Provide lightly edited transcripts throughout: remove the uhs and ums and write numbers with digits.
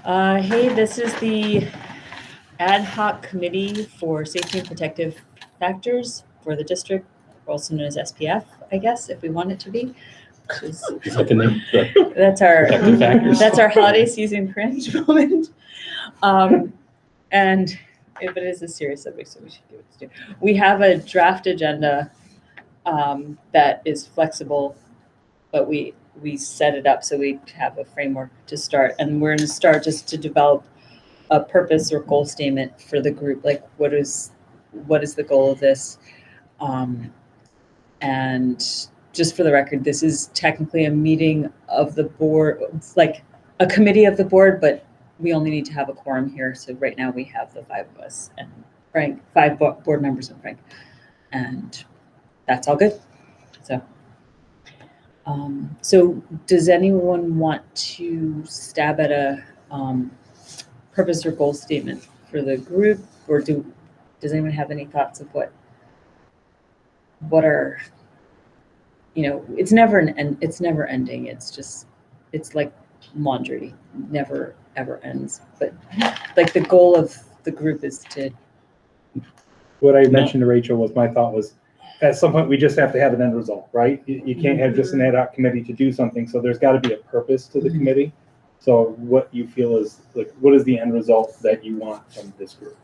Hey, this is the ad hoc committee for safety and protective factors for the district, also known as SPF, I guess, if we want it to be. Is that the name? That's our Protective factors? That's our holiday season cringe moment. And but it is a serious subject, so we should do what to do. We have a draft agenda that is flexible, but we set it up so we have a framework to start, and we're going to start just to develop a purpose or goal statement for the group. Like, what is the goal of this? And just for the record, this is technically a meeting of the board. It's like a committee of the board, but we only need to have a quorum here. So right now we have the five of us and Frank, five board members and Frank, and that's all good. So does anyone want to stab at a purpose or goal statement for the group, or does anyone have any thoughts of what are, it's never ending. It's like laundry, never ever ends. But like the goal of the group is to. What I mentioned to Rachel was, my thought was, at some point we just have to have an end result, right? You can't have just an ad hoc committee to do something. So there's got to be a purpose to the committee. So what you feel is, like, what is the end result that you want from this group?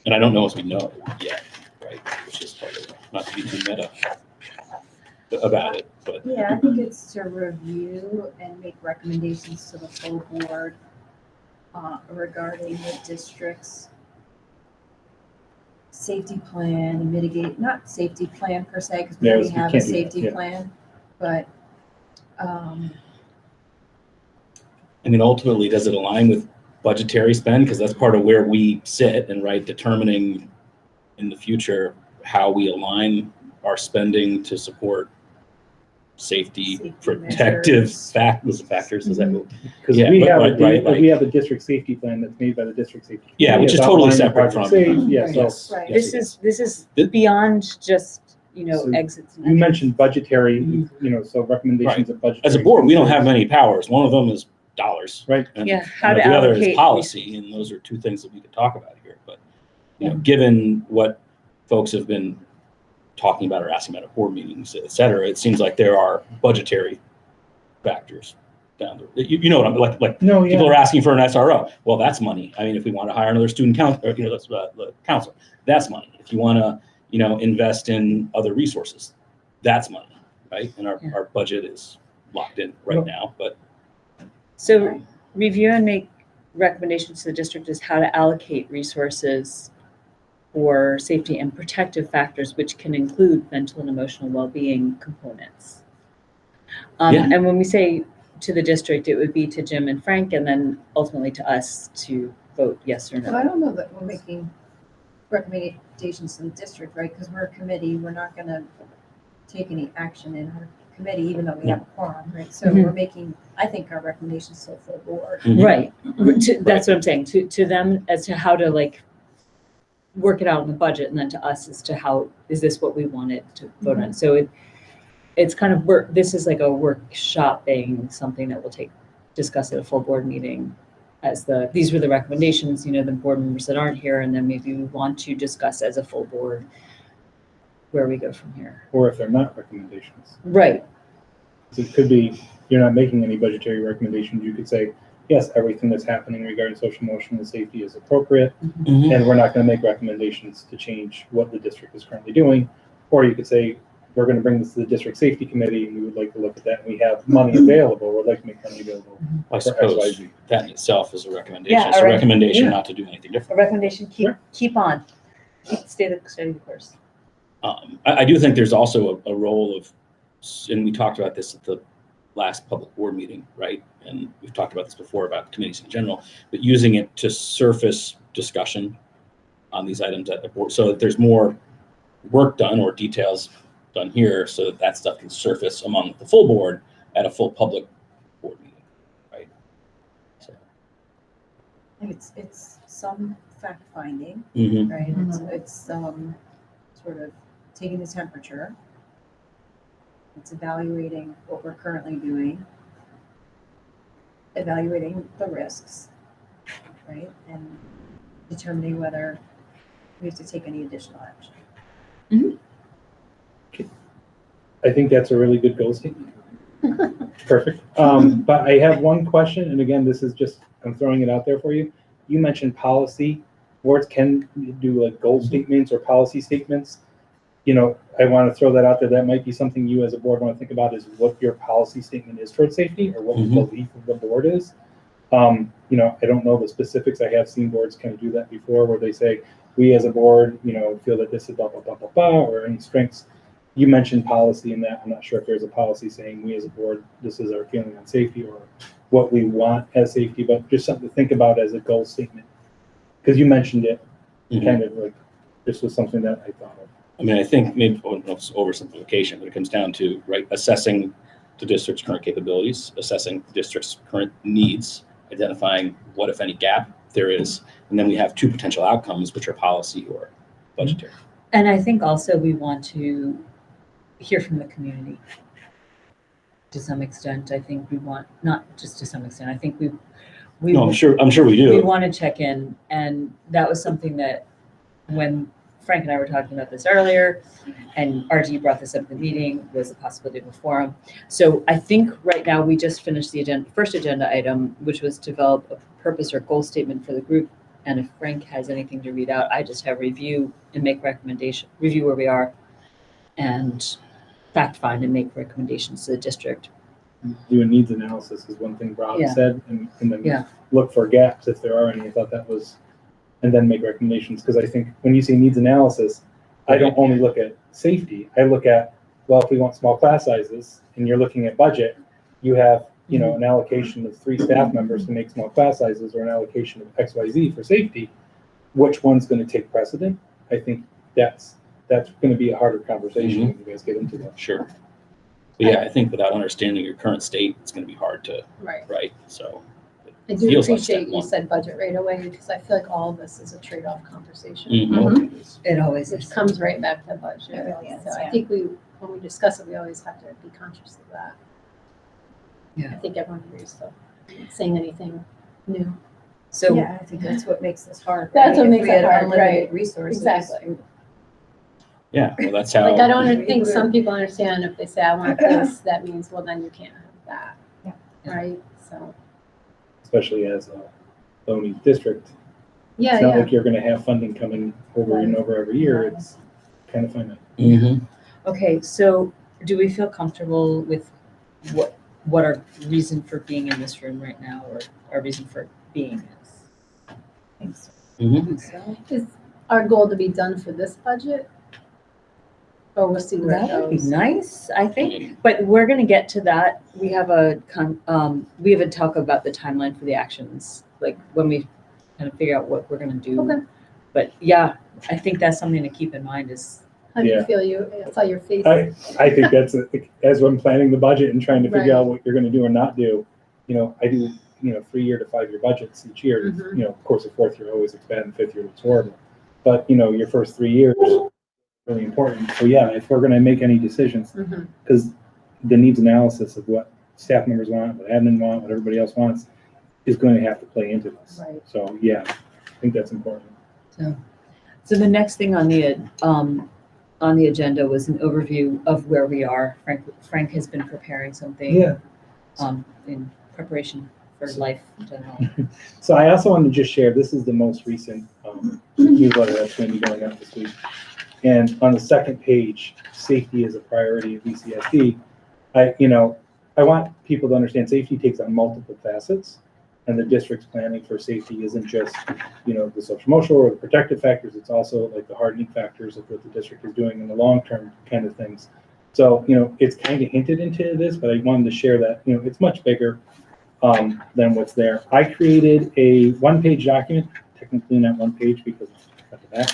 And I don't know if we know yet, right? Which is part of it. Not to be too meta about it, but yeah, I think it's to review and make recommendations to the full board regarding the district's safety plan and mitigate, not safety plan per se, because we already have a safety plan, but I mean, ultimately, does it align with budgetary spend? Because that's part of where we sit, and determining in the future how we align our spending to support safety protective factors. Is that because we have a district safety plan that's made by the district safety. Yeah, which is totally separate from. This is beyond just so exits. You mentioned budgetary, so recommendations of budgetary. As a board, we don't have many powers. One of them is dollars, right? And, how to the other allocate is policy, and those are two things that we could talk about here. But given what folks have been talking about or asking about at board meetings, et cetera, it seems like there are budgetary factors down there. You know what I'm like? No, people are asking for an SRO. Well, that's money. I mean, if we want to hire another student counselor, counselor, that's money. If you want to, invest in other resources, that's money, right? And our budget is locked in right now. But so review and make recommendations to the district is how to allocate resources for safety and protective factors, which can include mental and emotional well-being components. And when we say to the district, it would be to Jim and Frank, and then ultimately to us to vote yes or no. Well, I don't know that we're making recommendations to the district, right? Because we're a committee, we're not going to take any action in our committee, even though we have a quorum, right? So we're making, I think, our recommendations to the full board. Right. That's what I'm saying. To them as to how to work it out in the budget, and then to us as to how is this what we wanted to vote on. So it's kind of this is like a workshopping, something that we'll discuss at a full board meeting as these were the recommendations, the board members that aren't here, and then maybe we want to discuss as a full board where we go from here. Or if they're not recommendations. Right. So it could be you're not making any budgetary recommendations. You could say, yes, everything that's happening regarding social emotional safety is appropriate, and we're not going to make recommendations to change what the district is currently doing. Or you could say, we're going to bring this to the district safety committee, and we would like to look at that, and we have money available. We'd like to make money available. I suppose that in itself is a recommendation. Yeah, it's a recommendation not to do anything different. A recommendation, keep on. Stay the course. I do think there's also a role of, and we talked about this at the last public board meeting, right? And we've talked about this before about committees in general, but using it to surface discussion on these items at the board, so that there's more work done or details done here, so that stuff can surface among the full board at a full public board meeting, right? So I think it's some fact finding, right? It's sort of taking the temperature. It's evaluating what we're currently doing evaluating the risks, right? And determining whether we have to take any additional action. I think that's a really good goal statement. Perfect. But I have one question, and again, this is just, I'm throwing it out there for you. You mentioned policy. Boards can do like goal statements or policy statements. You know, I want to throw that out there. That might be something you as a board want to think about, is what your policy statement is towards safety, or what the belief of the board is. You know, I don't know the specifics. I have seen boards kind of do that before, where they say, we as a board, you know, feel that this is blah, blah, blah, blah, blah, or any strengths. You mentioned policy in that. I'm not sure if there's a policy saying we as a board, this is our feeling on safety, or what we want as safety, but just something to think about as a goal statement. Because you mentioned it, kind of like, this was something that I thought of. I mean, I think maybe it's oversimplification, but it comes down to, right, assessing the district's current capabilities, assessing the district's current needs, identifying what, if any, gap there is, and then we have two potential outcomes, which are policy or budgetary. And I think also we want to hear from the community to some extent. I think we want, not just to some extent, I think we No, I'm sure we do. We want to check in, and that was something that when Frank and I were talking about this earlier, and RG brought this up in the meeting, was the possibility of a forum. So I think right now we just finished the first agenda item, which was develop a purpose or goal statement for the group. And if Frank has anything to read out, I just have review and make review where we are, and fact find and make recommendations to the district. Do a needs analysis is one thing Rob Yeah. said, and then Yeah. look for gaps if there are any. I thought that was, and then make recommendations. Because I think when you say needs analysis, I don't only look at safety. I look at, well, if we want small class sizes and you're looking at budget, you have, you know, an allocation of 3 staff members to make small class sizes, or an allocation of XYZ for safety. Which one's going to take precedent? I think that's going to be a harder conversation when you guys get into that. Sure. But yeah, I think without understanding your current state, it's going to be hard to, right? So I do feels like appreciate step you one. said budget right away, because I feel like all of this is a trade-off conversation. It always Which is. comes right back to budget. It really is, So yeah. I think when we discuss it, we always have to be conscious of that. Yeah. I think everyone agrees, so I'm not saying anything new. So Yeah, I think that's what makes this hard. That's what If makes we it had hard, unlimited right. Resources. Exactly. yeah, well, that's how. Like, I don't think some people understand, if they say, I want this, that means, well, then you can't have that. Yeah. Right, so, Especially as a low needs district. yeah, It's not yeah. like you're going to have funding coming over and over every year. It's kind of finite. Mhm. okay, so do we feel comfortable with what our reason for being in this room right now, or our reason for being is? Thanks. Mhm. So Is our goal to be done for this budget? Or we'll see where it that would be goes? nice, I think, but we're gonna get to that. We have a talk about the timeline for the actions, like when we kind of figure out what we're gonna do. Okay. But yeah, I think that's something to keep in mind is, How do you Yeah. feel? I saw your face. I think that's, as I'm planning the budget and trying to figure Right. out what you're going to do or not do, you know, I do, you know, 3-year to 5-year budgets each year. Mhm. You know, of course, the 4th year always expand, 5th year looks horrible. But, you know, your first 3 years are really important. So yeah, if we're going to make any decisions, Mhm. because the needs analysis of what staff members want, what admin want, what everybody else wants, is going to have to play into this. Right. So yeah, I think that's important. so the next thing on the agenda was an overview of where we are. Frank has been preparing something. In preparation for life in general. So I also wanted to just share, this is the most recent newsletter that's going to be going out this week. And on the second page, safety is a priority at VCSD. I want people to understand safety takes on multiple facets, and the district's planning for safety isn't just, you know, the social emotional or the protective factors. It's also like the hardening factors of what the district is doing in the long term kind of things. So, you know, it's kind of hinted into this, but I wanted to share that, you know, it's much bigger than what's there. I created a 1-page document, technically not 1 page because it's at the back,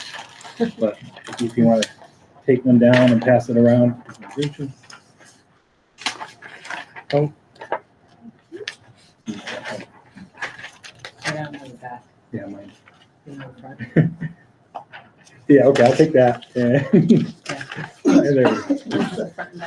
but if you want to take one down and pass it around. Oh. I don't know that. Yeah, mine. In the front. Yeah, okay, I'll take that. There we go. The front and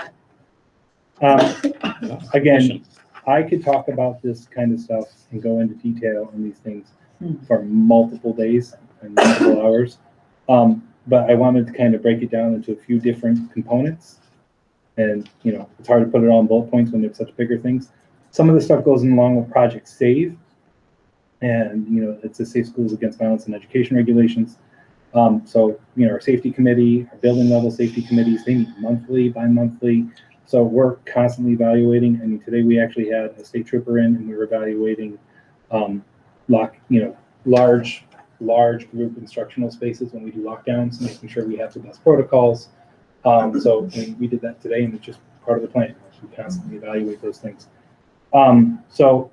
back. Again, I could talk about this kind of stuff and go into detail on these things Hmm. for multiple days and multiple hours. But I wanted to kind of break it down into a few different components. And, you know, it's hard to put it all in bullet points when it's such bigger things. Some of the stuff goes along with Project SAVE. And, you know, it's a Safe Schools Against Violence and Education regulations. So, you know, our safety committee, our building level safety committees, they meet monthly, bi-monthly. So we're constantly evaluating. I mean, today we actually had a state trooper in and we were evaluating large group instructional spaces when we do lockdowns, making sure we have the best protocols. So we did that today, and it's just part of the plan. We constantly evaluate those things. So,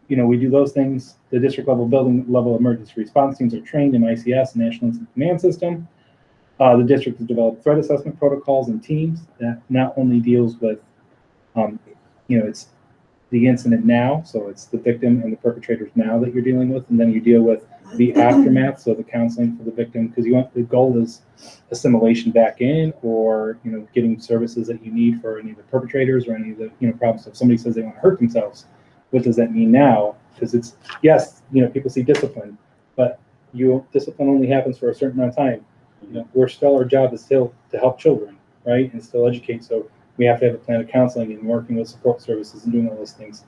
you know, we do those things. The district level building level emergency response teams are trained in ICS, National Incident Command System. The district has developed threat assessment protocols and teams that not only deals with, you know, it's the incident now, so it's the victim and the perpetrators now that you're dealing with, and then you deal with the aftermath, so the counseling for the victim, because the goal is assimilation back in, or, you know, getting services that you need for any of the perpetrators or any of the, you know, problems. So if somebody says they want to hurt themselves, what does that mean now? Because it's, yes, you know, people see discipline, but discipline only happens for a certain amount of time. You know, our job is still to help children, right, and still educate. So we have to have a plan of counseling and working with support services and doing all those things.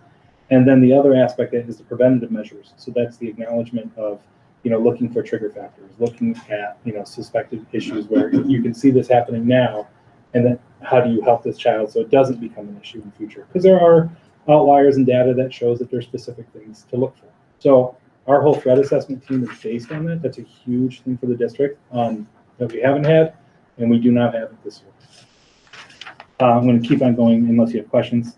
And then the other aspect is the preventative measures. So that's the acknowledgement of, you know, looking for trigger factors, looking at, you know, suspected issues where you can see this happening now, and then how do you help this child so it doesn't become an issue in the future? Because there are outliers and data that shows that there's specific things to look for. So our whole threat assessment team is based on that. That's a huge thing for the district that we haven't had, and we do not have it this year. I'm going to keep on going unless you have questions.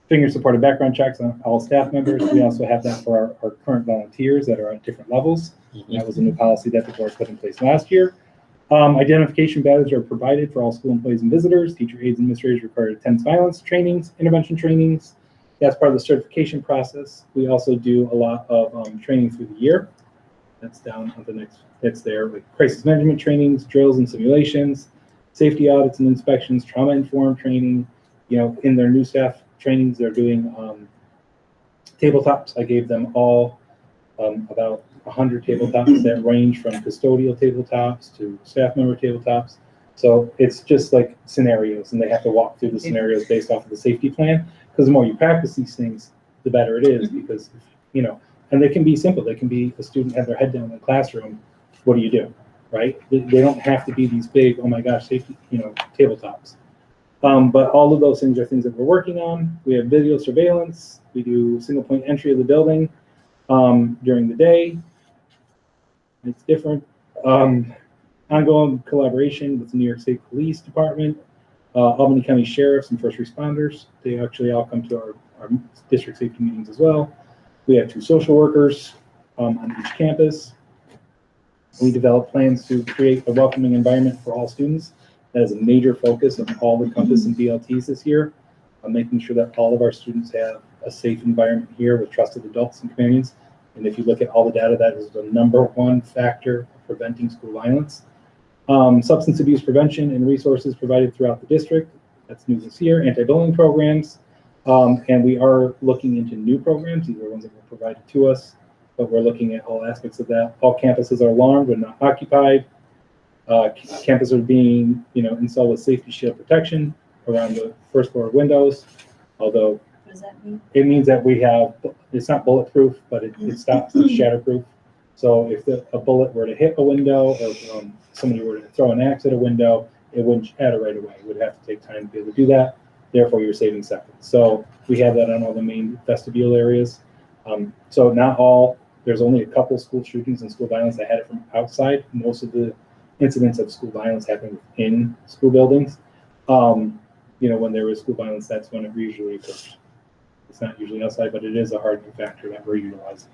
Finger-supported background checks on all staff members. We also have that for our current volunteers that are at different levels. That was a new policy that the board put in place last year. Identification badges are provided for all school employees and visitors. Teacher aides and administrators require attend violence trainings, intervention trainings. That's part of the certification process. We also do a lot of training through the year. That's down on the next, it's there, like crisis management trainings, drills and simulations, safety audits and inspections, trauma-informed training. You know, in their new staff trainings, they're doing tabletops. I gave them all about 100 tabletops that range from custodial tabletops to staff member tabletops. So it's just like scenarios, and they have to walk through the scenarios based off of the safety plan. Because the more you practice these things, the better it is. Because, you know, and they can be simple. They can be a student have their head down in the classroom. What do you do, right? They don't have to be these big, oh my gosh, safety, you know, tabletops. But all of those things are things that we're working on. We have video surveillance. We do single point entry of the building during the day. It's different. Ongoing collaboration with the New York State Police Department, Albany County Sheriffs and first responders. They actually all come to our district safety meetings as well. We have 2 social workers on each campus. We develop plans to create a welcoming environment for all students. That is a major focus of all the Compass and BLTs this year, making sure that all of our students have a safe environment here with trusted adults and companions. And if you look at all the data, that is the #1 factor of preventing school violence. Substance abuse prevention and resources provided throughout the district. That's new this year. Anti-bullying programs. And we are looking into new programs. These are ones that were provided to us, but we're looking at all aspects of that. All campuses are alarmed but not occupied. Campuses are being, you know, installed with safety shield protection around the first floor windows. Although, What does that mean? it means that we have, it's not bulletproof, but it stops, it's shatterproof. So if a bullet were to hit a window, or somebody were to throw an axe at a window, it wouldn't shatter right away. It would have to take time to be able to do that. Therefore, you're saving seconds. So we have that on all the main vestibule areas. So not all, there's only a couple school shootings and school violence that had it from outside. Most of the incidents of school violence happen in school buildings. You know, when there is school violence, that's when it usually occurs. It's not usually outside, but it is a hardening factor that we're utilizing.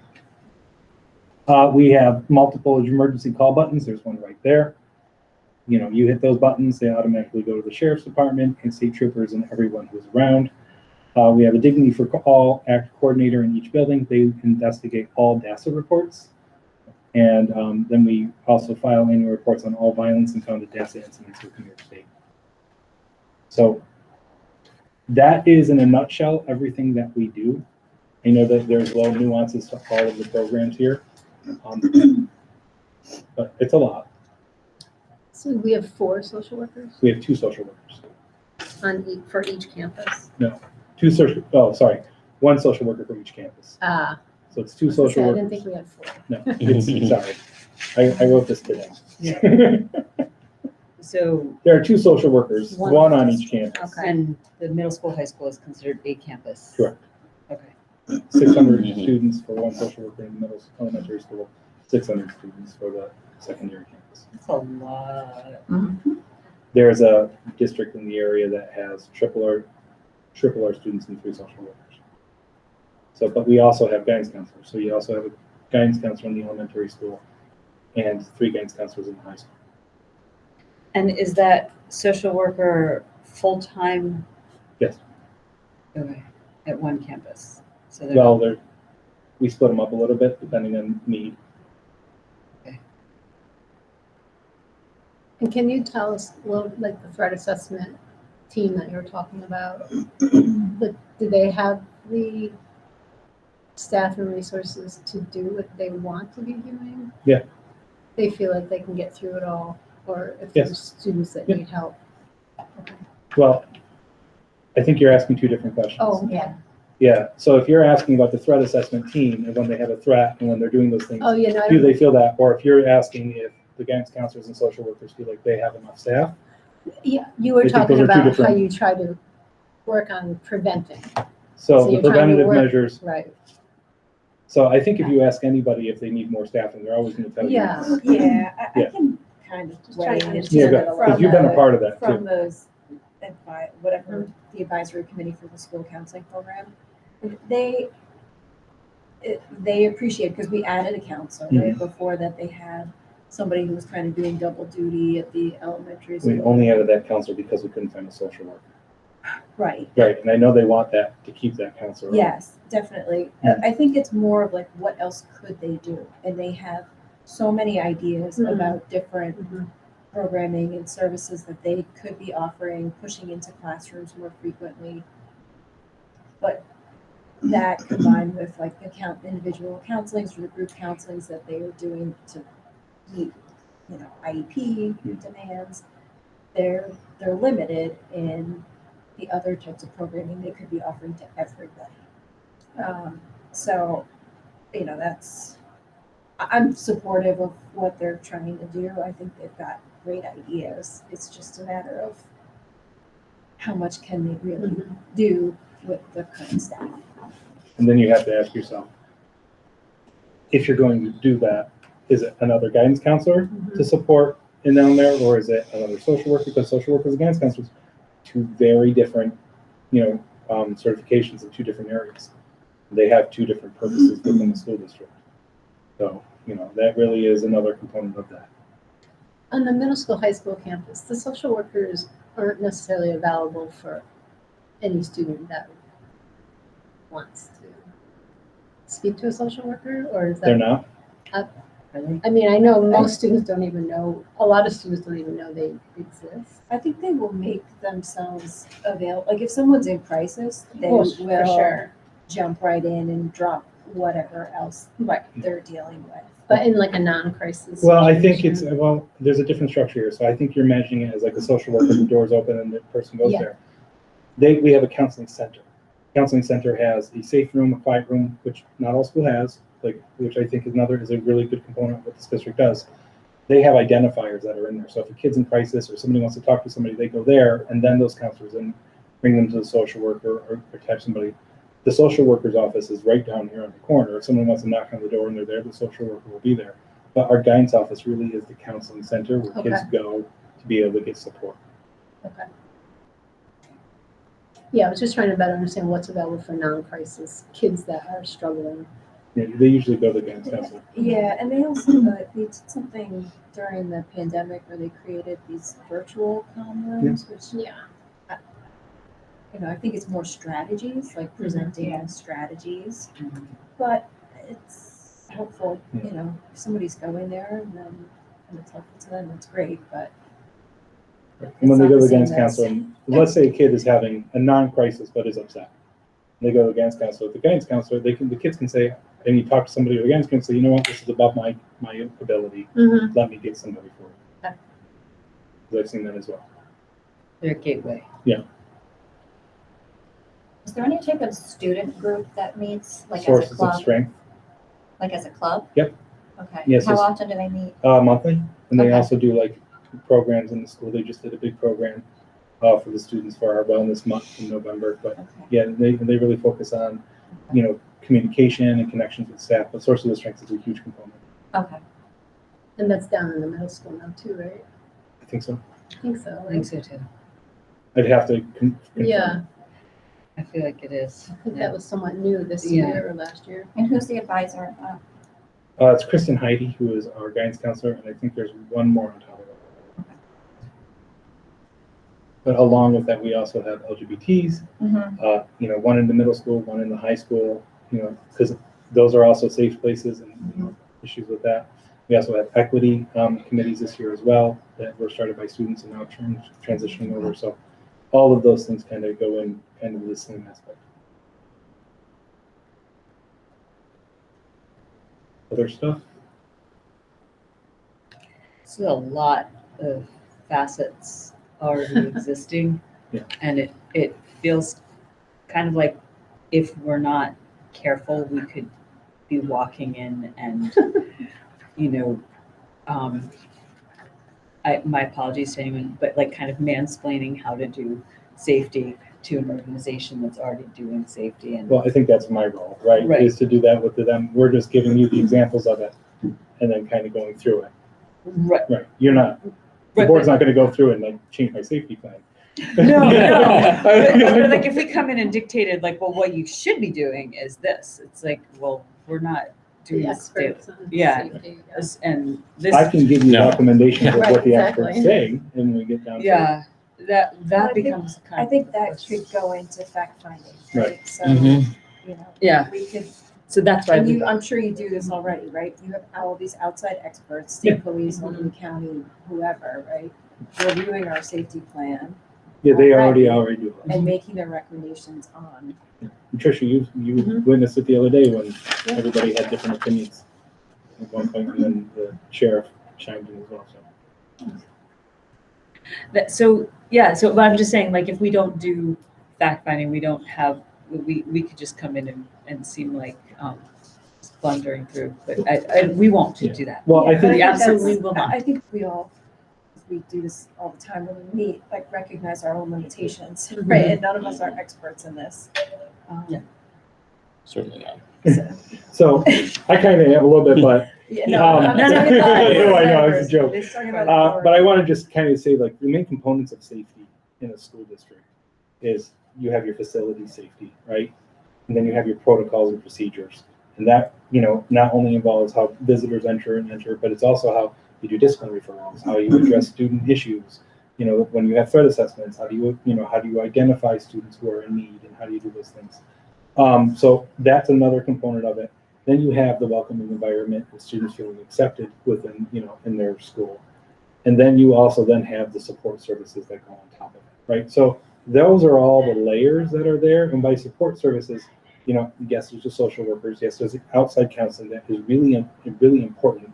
We have multiple emergency call buttons. There's one right there. You know, you hit those buttons, they automatically go to the sheriff's department and state troopers and everyone who's around. We have a Dignity for All Act coordinator in each building. They investigate all DASA reports. And then we also file annual reports on all violence and founded DASA incidents within New York State. So That is, in a nutshell, everything that we do. I know that there's little nuances to all of the programs here, but it's a lot. So we have 4 social workers We have 2 social workers. for each campus. One social worker for each campus. Ah, So it's 2 I was gonna say, social I workers. didn't think we had 4. No, it's, sorry. I wrote this today. So, There are 2 social workers, one on each campus. Okay. and the middle school, high school is considered a campus? Correct. Okay. 600 Mhm. students for one social worker in the elementary school, 600 students for the secondary campus. That's a lot. There's a district in the area that has triple our students and 3 social workers. So, but we also have guidance counselors. So you also have a guidance counselor in the elementary school and 3 guidance counselors in the high school. And is that social worker full-time? Yes. Okay, at one campus? So they're Well, we split them up a little bit depending on need. And can you tell us a little, like the threat assessment team that you were talking about? Do they have the staff and resources to do what they want to be doing? Yeah. They feel like they can get through it all, or if Yes. there's students that Yeah. need help? Okay. Well, I think you're asking 2 different questions. Oh, yeah. Yeah, so if you're asking about the threat assessment team and when they have a threat and when they're doing those things, Oh, yeah, no, I do don't, they feel that? Or if you're asking if the guidance counselors and social workers feel like they have enough staff? yeah, you were I think talking those are two about how different- you try to work on preventing, So So the you're trying to preventative work- measures, right? so I think if you ask anybody if they need more staffing, they're always gonna tell you. Yeah. Yeah, I Yeah. can kind of Just trying to weigh understand Yeah, it a good, little because you've been a part of that from too. those, whatever, the advisory committee for the school counseling program. They appreciate, because we added a counselor, right? Before that, they had somebody who was kind of doing double duty at the elementary school. We only added that counselor because we couldn't find a social worker. Right. Right, and I know they want that, to keep that counselor. on. Yes, definitely. I think it's more of like, what else could they do? And they have so many ideas Mhm. about different Mhm. programming and services that they could be offering, pushing into classrooms more frequently. But that combined with like the individual counselings or the group counselings that they are doing to meet, IEP demands, they're limited in the other types of programming they could be offering to everybody. So, I'm supportive of what they're trying to do. I think they've got great ideas. It's just a matter of how much can they really Mhm. do with the current staff. And then you have to ask yourself, if you're going to do that, is it another guidance counselor to support in down there, or is it another social worker? Because social workers and guidance counselors, 2 very different, certifications in 2 different areas. They have 2 different purposes within the school district. So, that really is another component of that. On the middle school, high school campus, the social workers aren't necessarily available for any student that wants to speak to a social worker, or is They're that? not? Really? I mean, I know most students don't even know, a lot of students don't even know they exist. I think they will make themselves available. Like if someone's in crisis, they Well, will for sure. jump right in and drop whatever else Right. they're dealing with. But in like a non-crisis. Well, I think situation. there's a different structure here. So I think you're imagining it as like a social worker, the door's open and the person goes Yeah. there. We have a counseling center. Counseling center has a safe room, a quiet room, which not all school has, which I think is a really good component of what this district does. They have identifiers that are in there. So if a kid's in crisis or somebody wants to talk to somebody, they go there, and then those counselors and bring them to the social worker or type somebody. The social worker's office is right down here on the corner. If someone wants to knock on the door and they're there, the social worker will be there. But our guidance office really is the counseling center where kids go to be able to get support. Okay. Yeah, I was just trying to better understand what's available for non-crisis kids that are struggling. Yeah, they usually go to the guidance counselor. Yeah, and they also they did something during the pandemic where they created these virtual comm rooms, which Yeah. I think it's more strategies, like presenting strategies, Mhm. but it's helpful. Yeah. If somebody's going there and it's helpful to them, that's great. But And when they It's go not to the guidance same counselor, and let's say a kid is having a non-crisis but is upset. They go to the guidance counselor. The guidance counselor, the kids can say, and you talk to somebody at the guidance counselor, you know what, this is above my ability. Mhm. Let me get somebody for it. Okay. 'Cause I've seen that as well. Their gateway. Is there any type of student group that meets, like as a Sources of club? strength, Like as a club? Yep. Okay. Yes, How yes. often do they meet? monthly, and they Okay. also do like programs in the school. They just did a big program for the students for our wellness month in November. But Okay. yeah, they really focus on, communication and connections with staff. But sources of strength is a huge component. Okay. And that's down in the middle school now too, right? I think so. I think so. I think so too. I'd have to confirm. Yeah, I feel like it is. I think that was somewhat new this Yeah. year or last year. And who's the advisor of that? It's Kristen Heidi, who is our guidance counselor, and I think there's one more on top of it. But along with that, we also have LGBTs, Mm-hmm. one in the middle school, one in the high school, because those are also safe places and issues with that. We also have equity committees this year as well that were started by students and now transitioning over. So all of those things kind of go in kind of the same aspect. Other stuff? This is a lot of facets already existing. Yeah. And it feels kind of like if we're not careful, we could be walking in and, my apologies to anyone, but like kind of mansplaining how to do safety to an organization that's already doing safety. And Well, I think that's my role, right? Right. Is to do that with them. We're just giving you the examples of it and then kind of going through it. right, Right. You're not, the right, board's not going to go through it and like change my safety plan. No, but like if we come in and dictated like, well, what you should be doing is this, it's like, well, we're not doing The this. daily. experts on Yeah. safety. And this, I can give you No. recommendations of Right, what the exactly. experts say, and we get down to yeah, that Well, I think- becomes kind I of. think that could go into fact finding, Right. right? So, Mhm. Yeah. we could, So that's why and we, you, I'm sure you do this already, right? You have all these outside experts, Yeah. state police, Oakland County, whoever, right? Reviewing our safety plan Yeah, they already do. it. and making their recommendations on. And Tricia, you Mhm. witnessed it the other day when everybody had different opinions at one point, and then the sheriff chimed in as well. So. but I'm just saying, like, if we don't do fact finding, we don't have, we could just come in and seem like, just blundering through, but we won't Yeah. do that. Well, I Yeah, but think We that's- absolutely will not. I think we all, we do this all the time when we meet, like recognize our own limitations, right? And none of us are experts in this. Yeah. Certainly not. so. I kind of am a little bit, but Yeah, Um, no, I'm no, talking no, about I know, board it's a members. joke. It's talking about but I want to just kind of say like the main components of safety in a school district is you have your facility safety, right? And then you have your protocols and procedures. And that, not only involves how visitors enter, but it's also how you do discipline referrals, how you address student issues. When you have threat assessments, how do you identify students who are in need and how do you do those things? So that's another component of it. Then you have the welcoming environment and students feeling accepted within, in their school. And then you also then have the support services that go on top of it, right? So those are all the layers that are there. And by support services, yes, there's the social workers, yes, there's outside counseling that is really, really important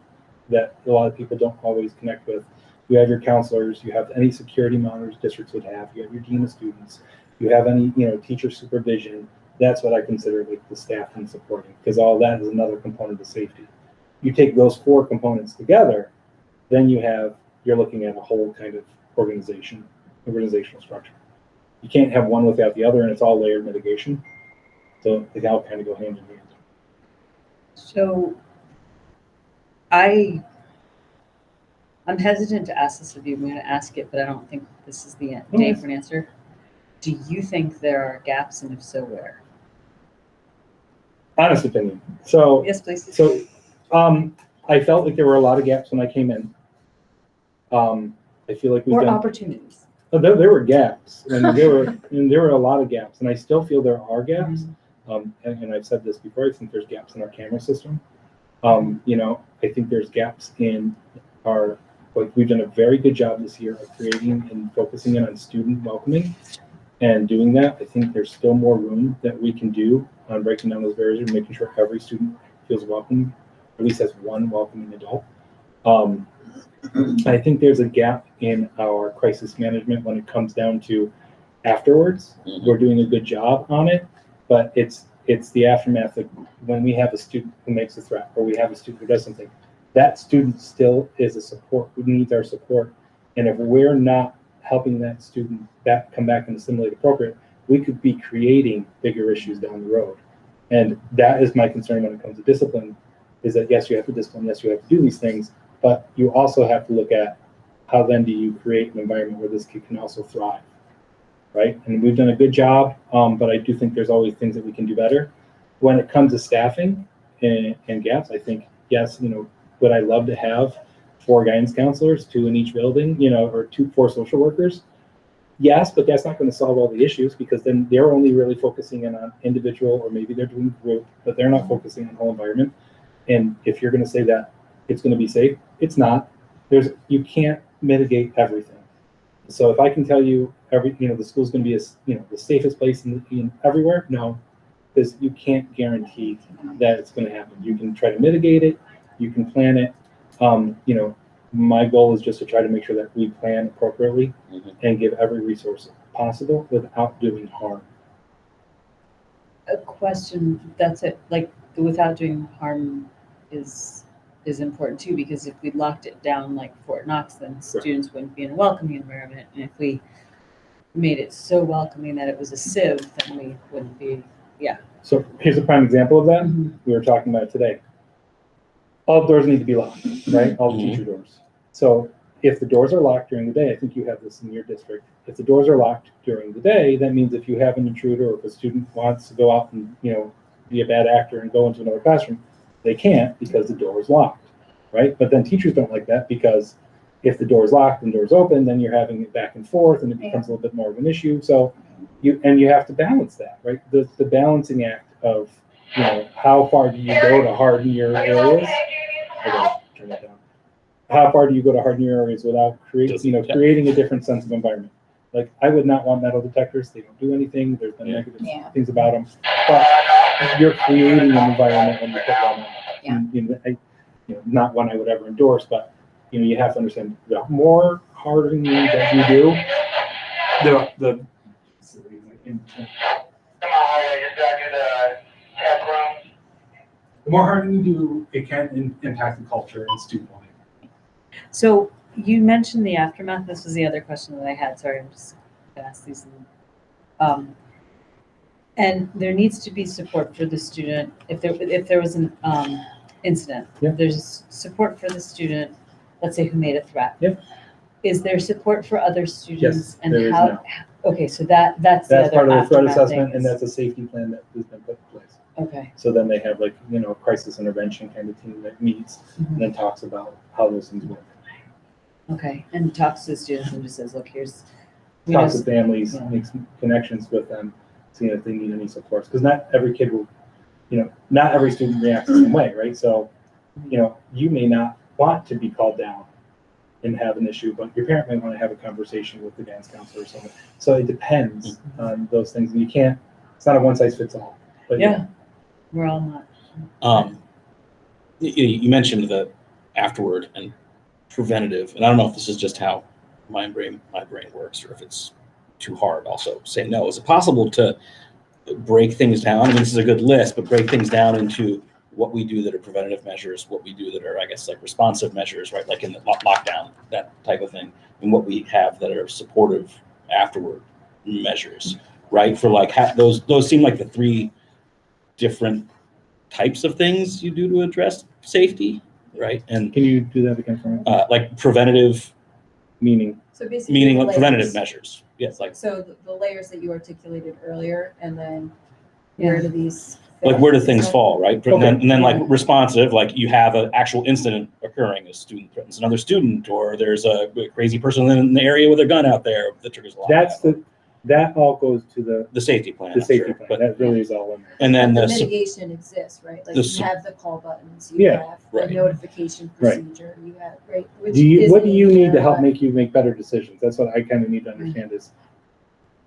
that a lot of people don't always connect with. You have your counselors, you have any security monitors districts would have, you have your dean of students, you have any, teacher supervision. That's what I consider like the staff and supporting, because all that is another component of safety. You take those four components together, then you're looking at a whole kind of organizational structure. You can't have one without the other, and it's all layered mitigation. So they all kind of go hand in hand. So I'm hesitant to ask this of you. I'm going to ask it, but I don't think this is the day for an answer. Do you think there are gaps, and if so, where? Honest opinion. So Yes, please. So, I felt like there were a lot of gaps when I came in. I feel like we've Or done. opportunities. There were gaps, and there were a lot of gaps, and I still feel there are gaps. And I've said this before. I think there's gaps in our camera system. I think there's gaps in our like we've done a very good job this year of creating and focusing in on student welcoming and doing that. I think there's still more room that we can do on breaking down those barriers and making sure every student feels welcome, or at least has one welcoming adult. I think there's a gap in our crisis management when it comes down to afterwards. We're doing a good job on it, but it's the aftermath of when we have a student who makes a threat or we have a student who does something. That student still is a support who needs our support. And if we're not helping that student come back and assimilate appropriate, we could be creating bigger issues down the road. And that is my concern when it comes to discipline, is that yes, you have to discipline, yes, you have to do these things, but you also have to look at how then do you create an environment where this kid can also thrive, right? And we've done a good job, but I do think there's always things that we can do better. When it comes to staffing and gaps, I think, yes, would I love to have 4 guidance counselors, 2 in each building, or 4 social workers? Yes, but that's not going to solve all the issues, because then they're only really focusing in on individual, or maybe they're doing group, but they're not focusing on whole environment. And if you're going to say that it's going to be safe, it's not. You can't mitigate everything. So if I can tell you the school's going to be the safest place in everywhere, no, because you can't guarantee that it's going to happen. You can try to mitigate it, you can plan it. My goal is just to try to make sure that we plan appropriately and give every resource possible without doing harm. A question, that's it, like without doing harm is important too, because if we locked it down like Fort Knox, then students wouldn't be in a welcoming environment. And if we made it so welcoming that it was a sieve, then we wouldn't be, So here's a prime example of that. Mhm. We were talking about it today. All doors need to be locked, right? All the teacher doors. So if the doors are locked during the day, I think you have this in your district. If the doors are locked during the day, that means if you have an intruder or if a student wants to go out and be a bad actor and go into another classroom, they can't because the door is locked, right? But then teachers don't like that, because if the door is locked and doors open, then you're having it back and forth and it becomes a little bit more of an issue. So you have to balance that, right? The balancing act of how far do you go to harden your areas? I gotta turn that down. How far do you go to harden your areas without creating a different sense of environment? Like, I would not want metal detectors. They don't do anything. There's been negative things about them, but you're creating an environment when you put one on. Not one I would ever endorse, but you have to understand the more hardening that you do, the more hardening you do, it can impact the culture and student learning. So you mentioned the aftermath. This was the other question that I had. Sorry, I'm just gonna ask these. And there needs to be support for the student if there was an incident. Yeah. There's support for the student, let's say, who made a threat. Yeah. Is there support for other students? Yes, there is now. Okay, so that's the other part of the threat aftermath assessment, thing and is- that's a safety plan that has been put in place. Okay. So then they have crisis intervention kind of team that meets and then talks about how those things work. Okay, and talks to the students and just says, look, here's. Talks to families, Yeah. makes connections with them, seeing if they need any supports. Because not every kid will, not every student reacts the same way, right? So, you may not want to be called down and have an issue, but your parent may want to have a conversation with the guidance counselor or something. So it depends on those things, and it's not a one size fits all. But Yeah, we're all not. You mentioned the afterward and preventative, and I don't know if this is just how my brain works, or if it's too hard. Also, say no. Is it possible to break things down? I mean, this is a good list, but break things down into what we do that are preventative measures, what we do that are, I guess, like responsive measures, right? Like in the lockdown, that type of thing, and what we have that are supportive afterward measures, right? For like those seem like the 3 different types of things you do to address safety, right? And Can you do that again for me? like preventative, Meaning, So basically. meaning the like preventative layers. measures. Yes, like So the layers that you articulated earlier, and then where do these? like where do things fall, right? Okay. And then like responsive, like you have an actual incident occurring, a student threatens another student, or there's a crazy person in the area with a gun out there that triggers a lot. that's that all goes to The safety plan. the I'm safety sure, plan. but- That really is all in there. And then But the the, mitigation exists, right? Like the you su- have the call buttons, you Yeah, have the right. notification Right. procedure, you have, right? Which Do you, is what do you in need to there, help but- make you make better decisions? That's what I kind of need to understand is,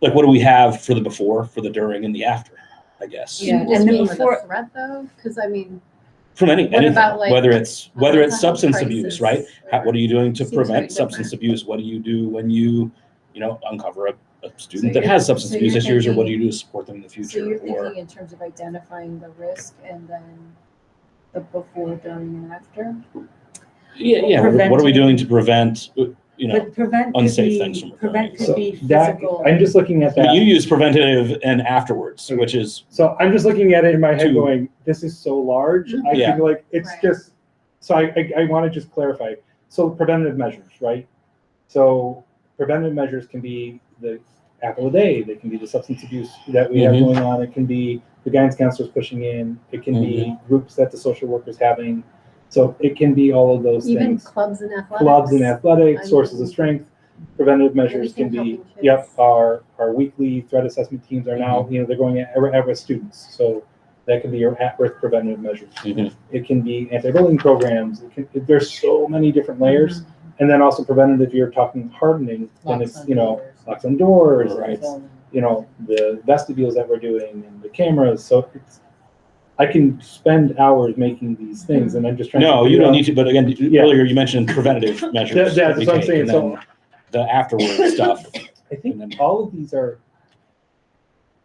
like, what do we have for the before, for the during, and the after, I guess? Yeah, You just and then mean before- the threat though, because I mean, From What anything, about, like, whether it's a mental health substance abuse, right? crisis, What are you doing to Seems very prevent substance different. abuse? What do you do when you uncover a student So that you're- has substance so abuse you're issues, or what do thinking- you do to support them in the So future? you're Or thinking in terms of identifying the risk and then the before, during, and after? yeah, what are we doing to prevent But prevent could unsafe things be, from prevent occurring. could so be that, physical. I'm just looking at But that. you use preventative and afterwards, Okay. which is So I'm just looking at it in my head Two. going, this is so large. I Yeah. feel like it's Right. just, so I want to just clarify. So preventative measures, right? So preventative measures can be the apple a day. They can be the substance abuse that we have Mhm. going on. It can be the guidance counselors pushing in. It can be groups that the social workers having. So it can be all of those even things. clubs and athletics. Clubs and athletics, I sources of mean, strength. Preventative measures can everything be, helping kids. yep, our weekly threat assessment teams are now, they're going at-risk students. So that can be your at-risk preventative measures. Mhm. It can be anti-bullying programs. There's so many different layers. And then also preventative, you're talking hardening, then Locks it's, on doors. locks on doors, and Right. it's, the vestibules that we're doing and the cameras. So it's, I can spend hours making these things and I'm just trying to. no, you figure don't out- need to. But again, Yeah. earlier you mentioned preventative measures. That's that we what I'm take, saying. and So then the afterward stuff. I think And then- all of these are,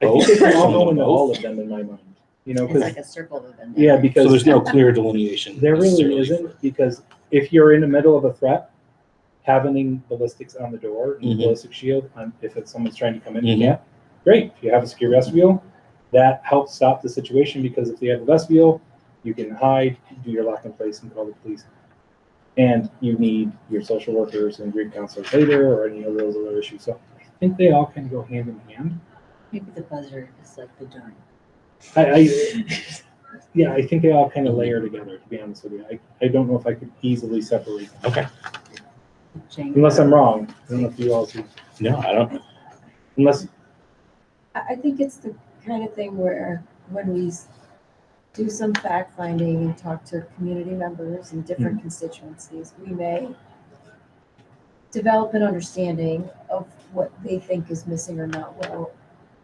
I Both? think they can all Some of go them into both? all of them in my mind. It's Because, like a circle of them. yeah, So because there's no clear delineation. there really necessarily isn't, because if you're in the middle of a threat, having ballistics on the door and Mhm. ballistic shield, if it's someone's trying to come in, Mhm. yeah, great. If you have a secure vestibule, that helps stop the situation, because if you have a vestibule, you can hide, do your lock in place, and call the police. And you need your social workers and grief counselors later, or any of those other issues. So I think they all kind of go hand in hand. Maybe the buzzer is like the during. Yeah, I think they all kind of Mhm. layer together, to be honest with you. I don't know if I could easily separate them, Okay. unless I'm wrong. I don't know if you all see, No, I don't. unless, I think it's the kind of thing where when we do some fact finding and talk to community members and different constituencies, we may develop an understanding of what they think is missing or not well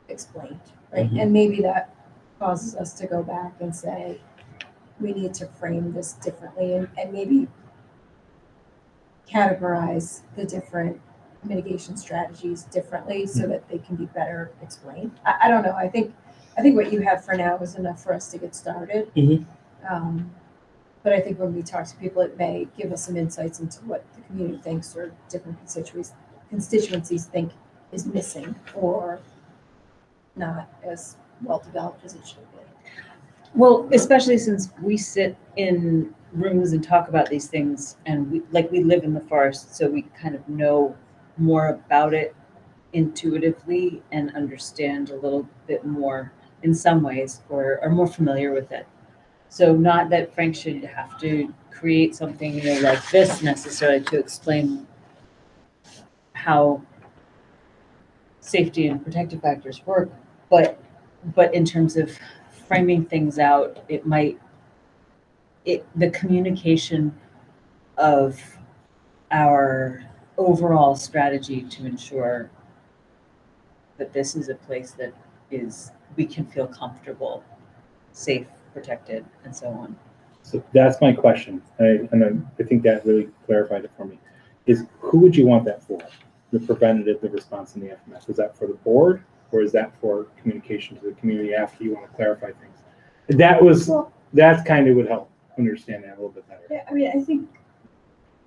explained, right? Mhm. And maybe that causes us to go back and say, we need to frame this differently and maybe categorize the different mitigation strategies differently so that they can be better explained. I don't know. I think what you have for now is enough for us to get started. Mhm. But I think when we talk to people, it may give us some insights into what the community thinks or different constituencies think is missing or not as well developed as it should be. Well, especially since we sit in rooms and talk about these things, and we live in the forest, so we kind of know more about it intuitively and understand a little bit more in some ways, or are more familiar with it. So not that Frank should have to create something like this necessarily to explain how safety and protective factors work, but in terms of framing things out, the communication of our overall strategy to ensure that this is a place that we can feel comfortable, safe, protected, and so on. so that's my question. I think that really clarified it for me. Is who would you want that for? The preventative, the response, and the aftermath. Is that for the board, or is that for communication to the community after you want to clarify things? That kind of would help understand that a little bit better. Yeah, I mean, I think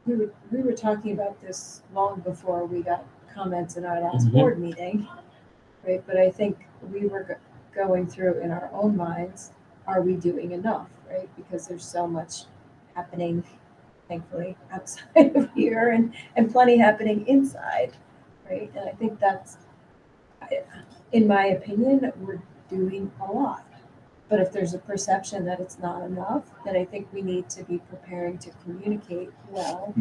we were talking about this long before we got comments in our last Mhm. board meeting, right? But I think we were going through in our own minds, are we doing enough, right? Because there's so much happening, thankfully, outside of here and plenty happening inside, right? And I think in my opinion, we're doing a lot. But if there's a perception that it's not enough, then I think we need to be preparing to communicate well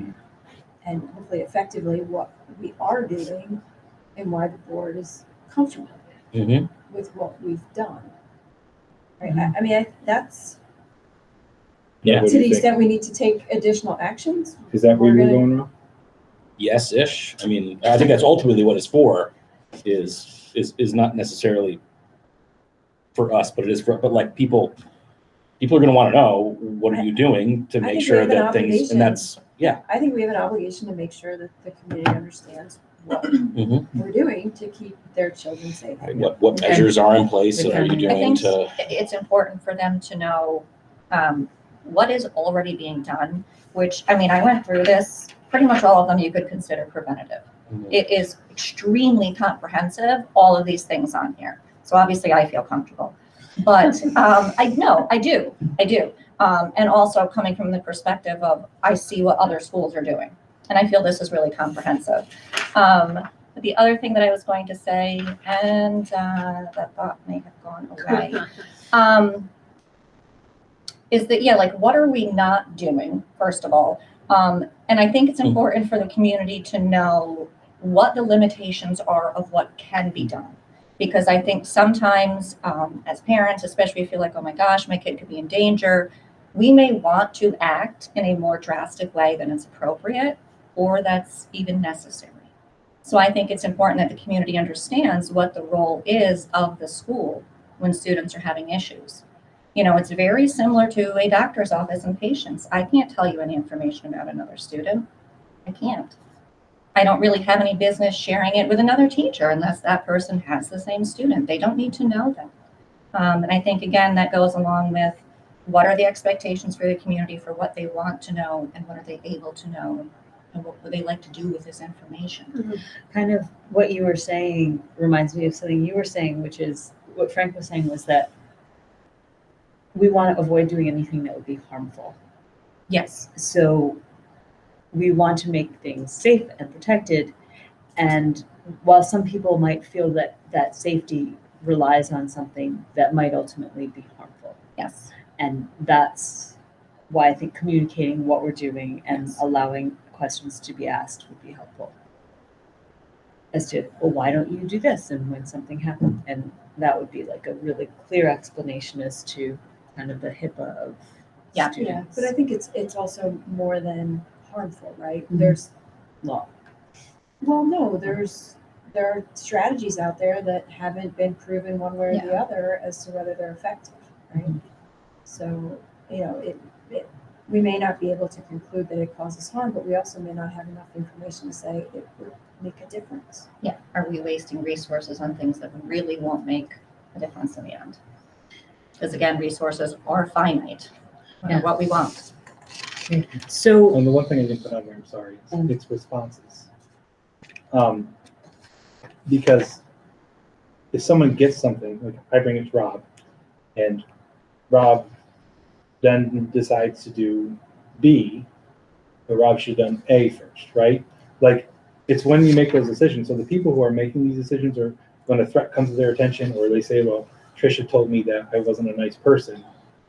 and hopefully effectively what we are doing and why the board is comfortable Mhm. with what we've done. Right, I mean, that's, Yeah. What to do the you think? extent we need to take additional actions. Is that where we're you're gonna- going, Rob? Yes-ish. I mean, I think that's ultimately what it's for, is not necessarily for us, but it is for, but like people are gonna wanna know, what are you doing to I make think we sure have an that things, obligation. and that's, yeah. I think we have an obligation to make sure that the community understands what Mhm. we're doing to keep their children safe. Right, what measures are in place, and are you I doing I to, think it's important for them to know what is already being done, which, I mean, I went through this, pretty much all of them you could consider preventative. Mhm. It is extremely comprehensive, all of these things on here. So obviously I feel comfortable. But I know, I do. And also coming from the perspective of, I see what other schools are doing. And I feel this is really comprehensive. But the other thing that I was going to say, and that thought may have gone away, is that, yeah, like, what are we not doing, first of all? And I think it's important for the community to know what the limitations are of what can be done. Because I think sometimes, as parents, especially if you're like, oh my gosh, my kid could be in danger, we may want to act in a more drastic way than is appropriate or that's even necessary. So I think it's important that the community understands what the role is of the school when students are having issues. You know, it's very similar to a doctor's office and patients. I can't tell you any information about another student. I can't. I don't really have any business sharing it with another teacher unless that person has the same student. They don't need to know that. And I think, again, that goes along with what are the expectations for the community for what they want to know and what are they able to know and what would they like to do with this information. Kind of what you were saying reminds me of something you were saying, which is what Frank was saying, was that we want to avoid doing anything that would be harmful. Yes. So we want to make things safe and protected. And while some people might feel that that safety relies on something that might ultimately be harmful. Yes. And that's why I think communicating what we're doing and Yes. allowing questions to be asked would be helpful. As to, well, why don't you do this? And when something happened, and that would be like a really clear explanation as to kind of the HIPAA of Yeah. students. But I think it's also more than harmful, right? Mhm. There's, Law. well, no, there are strategies out there that haven't been proven one way or the Yeah. other as to whether they're effective, right? Mhm. So, you know, we may not be able to conclude that it causes harm, but we also may not have enough information to say it would make a difference. Yeah. Are we wasting resources on things that really won't make a difference in the end? Because again, resources are finite, no matter Yeah. what we want. So, And the one thing I didn't put on there, I'm sorry, it's responses. Because if someone gets something, like I bring it to Rob, and Rob then decides to do B, but Rob should have done A first, right? Like, it's when you make those decisions. So the people who are making these decisions are, when a threat comes to their attention, or they say, well, Trisha told me that I wasn't a nice person,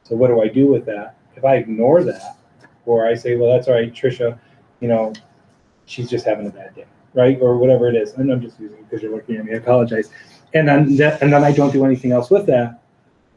so what do I do with that? If I ignore that, or I say, well, that's all right, Trisha, you know, she's just having a bad day, right? Or whatever it is. And I'm just using it because you're looking at me, I apologize. And then I don't do anything else with that.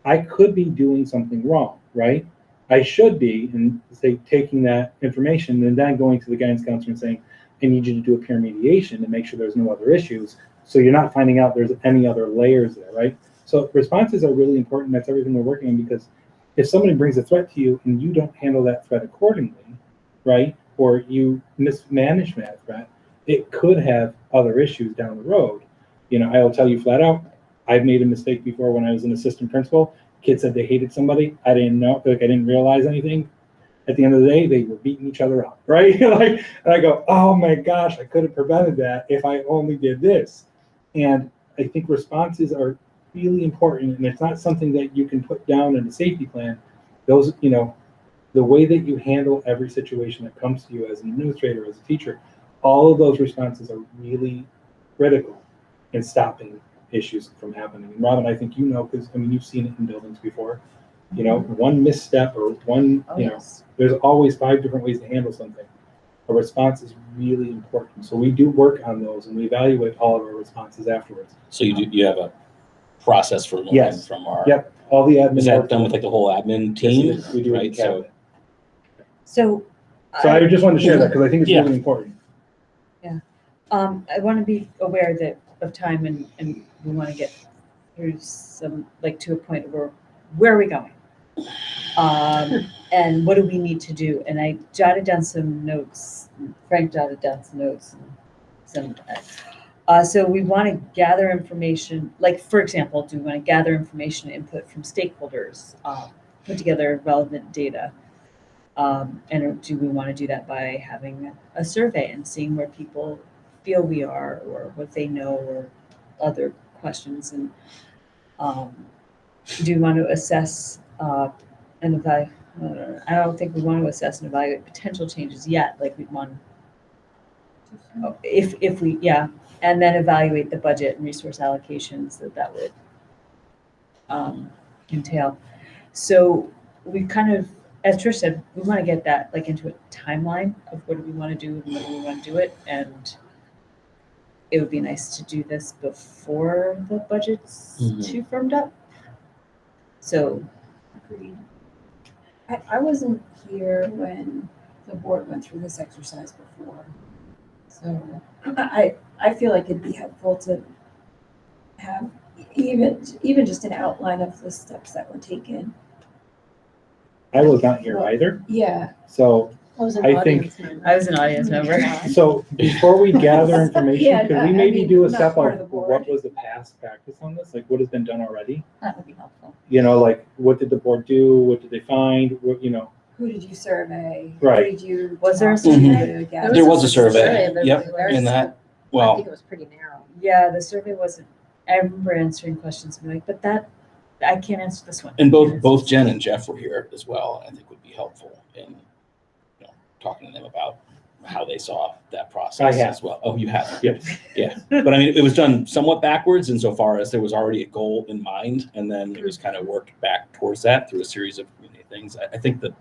I could be doing something wrong, right? I should be, and say, taking that information and then going to the guidance counselor and saying, I need you to do a peer mediation to make sure there's no other issues. So you're not finding out there's any other layers there, right? So responses are really important. That's everything we're working on, because if somebody brings a threat to you and you don't handle that threat accordingly, right? Or you mismanage that threat, it could have other issues down the road. You know, I will tell you flat out, I've made a mistake before when I was an assistant principal. Kids said they hated somebody. I didn't know, like I didn't realize anything. At the end of the day, they were beating each other up, right? Like, and I go, oh my gosh, I could have prevented that if I only did this. And I think responses are really important, and it's not something that you can put down in a safety plan. Those, you know, the way that you handle every situation that comes to you as an administrator, as a teacher, all of those responses are really critical in stopping issues from happening. And Robin, I think you know, because I mean, you've seen it in buildings before. You know, one misstep or one, Oh, you know, yes. there's always 5 different ways to handle something. a response is really important. So we do work on those and we evaluate all of our responses afterwards. So you have a process for learning Yes. from our. Yep, all the admin. Is that work- done with like the whole admin team? Yes, we do it in Right. So Cabinet. So. So I just wanted to share that because I think it's Yeah. really important. I want to be aware that of time and we want to get through some, like to a point where are we going? And what do we need to do? And I jotted down some notes, Frank jotted down some notes and so we want to gather information, like for example, do we want to gather information input from stakeholders, put together relevant data? And do we want to do that by having a survey and seeing where people feel we are or what they know or other questions? And do we want to assess and evaluate? I don't think we want to assess and evaluate potential changes yet. Like we'd want, if we, and then evaluate the budget and resource allocations that would entail. So we kind of, as Trish said, we want to get that like into a timeline of what do we want to do and when do we want to do it. And it would be nice to do this before the budget's too firmed up. So. Agreed. I wasn't here when the board went through this exercise before. So I feel like it'd be helpful to have even just an outline of the steps that were taken. I was not here either, Yeah. so I was an I think- audience member. I was an audience member. So before we gather information, Yeah, could I we maybe mean, do a not step part of of the board. what was the past practice on this? Like what has been done already? That would be helpful. You know, like what did the board do? What did they find? What, you know, Who did you survey? Right. Who did you Was there a talk to survey? to gather There was a some survey. but Yep, there's- and that, I well, think it was pretty narrow. Yeah, the survey wasn't, I remember answering questions and being like, but that, I can't answer this one. and both Jen and Jeff were here as well. I think would be helpful in talking to them about how they saw that process I have. as well. Oh, you have. Yep. Yeah, but I mean, it was done somewhat backwards insofar as there was already a goal in mind, and then it was kind of worked back towards that through a series of community things. I think that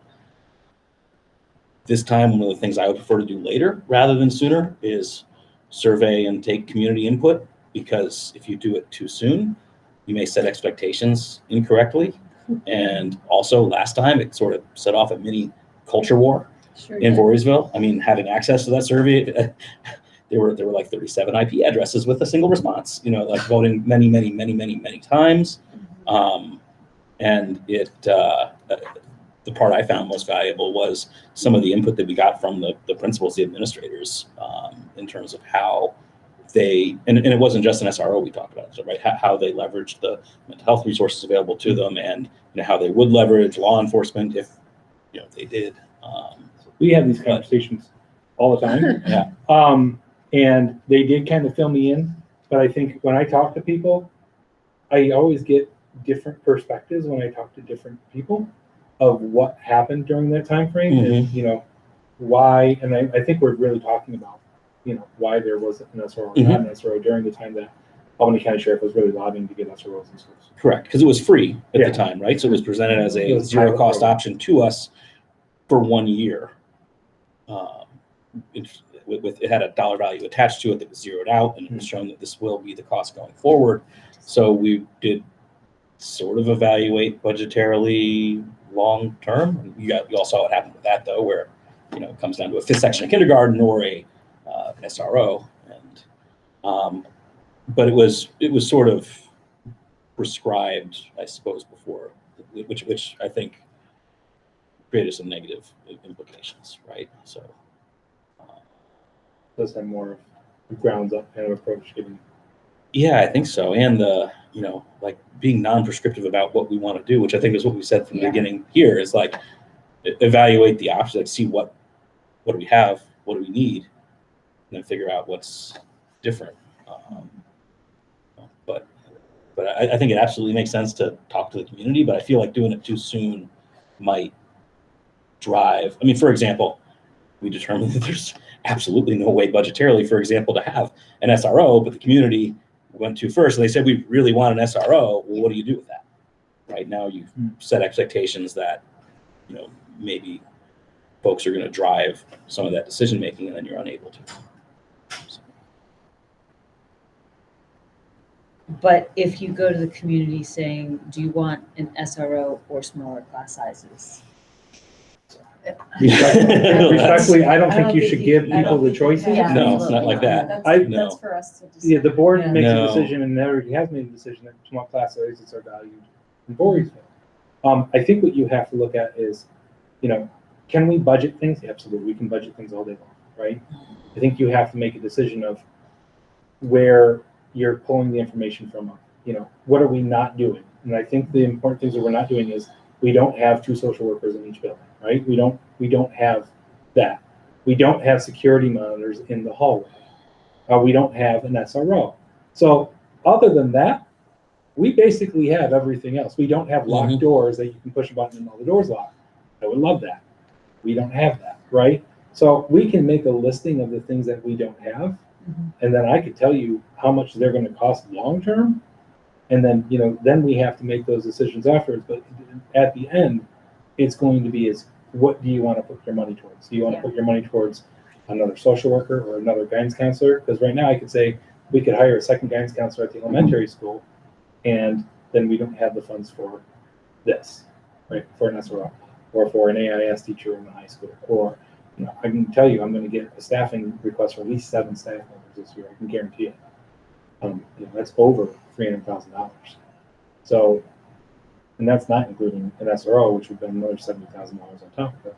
this time, one of the things I would prefer to do later rather than sooner is survey and take community input, because if you do it too soon, you may set expectations incorrectly. And also last time it sort of set off a mini culture war Sure in did. Voorheesville. I mean, having access to that survey, there were like 37 IP addresses with a single response, like voting many times. And it, the part I found most valuable was some of the input that we got from the principals, the administrators, in terms of how they, and it wasn't just an SRO we talked about, so, right? How they leveraged the mental health resources available to them, and how they would leverage law enforcement if they did. we have these conversations all the time. Yeah. And they did kind of fill me in, but I think when I talk to people, I always get different perspectives when I talk to different people of what happened during that time frame, and why. And I think we're really talking about why there wasn't an SRO or not an SRO during the time that Albany County Sheriff was really lobbying to get SROs in schools. Correct, because it was free at Yeah. the time, right? So it was presented as It a was a zero pilot cost program. option to us for 1 year. It had a dollar value attached to it that was zeroed out, and it was shown that this will be the cost going forward. So we did sort of evaluate budgetarily long term. You all saw what happened with that though, where it comes down to a fifth section of kindergarten or a an SRO, and but it was sort of prescribed, I suppose, before, which I think created some negative implications, right? So. Does have more of a grounds up kind of approach given. Yeah, I think so. And like being non-prescriptive about what we want to do, which I think is what we said from the beginning here, is like evaluate the options, like see what do we have, what do we need, and then figure out what's different. But I think it absolutely makes sense to talk to the community, but I feel like doing it too soon might drive. I mean, for example, we determined that there's absolutely no way budgetarily, for example, to have an SRO, but the community went to first, and they said, we really want an SRO. Well, what do you do with that? Right now, you've set expectations that, maybe folks are going to drive some of that decision making, and then you're unable to. So, But if you go to the community saying, do you want an SRO or smaller class sizes? Respectfully, I don't I think don't you think should you- give I don't people the think you choices. can. No, it's not like that. That's, No. that's for us to decide. Yeah, the board Yeah. makes a No. decision and already has made a decision that small class sizes are valued in Voorheesville. I think what you have to look at is, can we budget things? Absolutely, we can budget things all day long, right? I think you have to make a decision of where you're pulling the information from. What are we not doing? And I think the important things that we're not doing is we don't have 2 social workers in each building, right? We don't have that. We don't have security monitors in the hallway. We don't have an SRO. So other than that, we basically have everything else. We don't have locked doors that you can push a button and all the doors lock. I would love that. We don't have that, right? So we can make a listing of the things that we don't have, and then I could tell you how much they're going to cost long term, and then then we have to make those decisions afterwards. But at the end, it's going to be what do you want to put your money towards? Do you want to put your money towards another social worker or another guidance counselor? Because right now I could say we could hire a second guidance counselor at the elementary school, and then we don't have the funds for this, right? For an SRO or for an AIS teacher in the high school. Or I can tell you I'm going to get a staffing request for at least 7 staff members this year. I can guarantee it. That's over $300,000. So, and that's not including an SRO, which would be another $70,000 on top of it.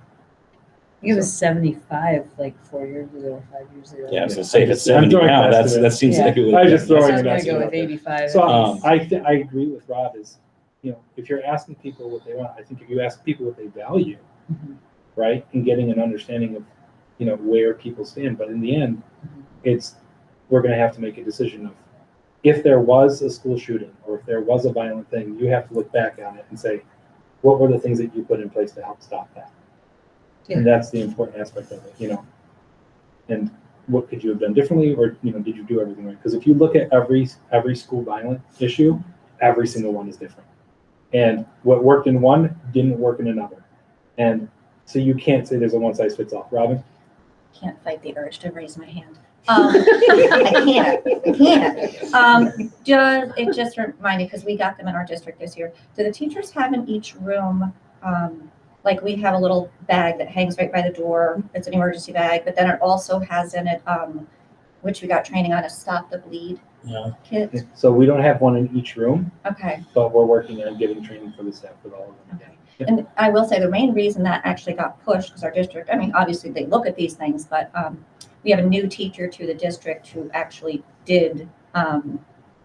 It was 75 like 4 years ago, 5 years ago. Yeah, I was going to say, if it's I'm 70 throwing now, an estimate. that seems Yeah. like it would. I was just So throwing I was an gonna estimate go out with there. 85. So Um, I agree with Rob is, if you're asking people what they want, I think if you ask people what they value, Mhm. right, and getting an understanding of, where people stand. But in the end, we're going to have to make a decision of if there was a school shooting or if there was a violent thing, you have to look back on it and say, what were the things that you put in place to help stop that? Yeah. And that's the important aspect of it, and what could you have done differently, or did you do everything right? Because if you look at every school violent issue, every single one is different, and what worked in one didn't work in another, and so you can't say there's a one size fits all. Robin? Can't fight the urge to raise my hand. I can't. It just reminded, because we got them in our district this year. Do the teachers have in each room, like we have a little bag that hangs right by the door. It's an emergency bag, but then it also has in it, which we got training on, a Stop the Bleed kit. So we don't have one in each room, Okay. but we're working on getting training for the staff with all of them. Okay. And I will say the main reason that actually got pushed, because our district, obviously they look at these things, but we have a new teacher to the district who actually did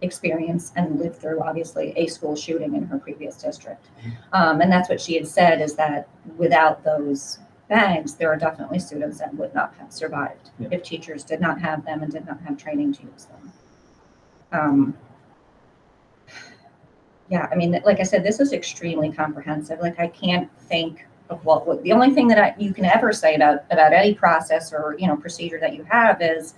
experience and live through, obviously, a school shooting in her previous district. And that's what she had said, is that without those bags, there are definitely students that would not have survived if teachers did not have them and did not have training to use them. Yeah, like I said, this is extremely comprehensive. Like, I can't think of what the only thing that you can ever say about any process or procedure that you have is,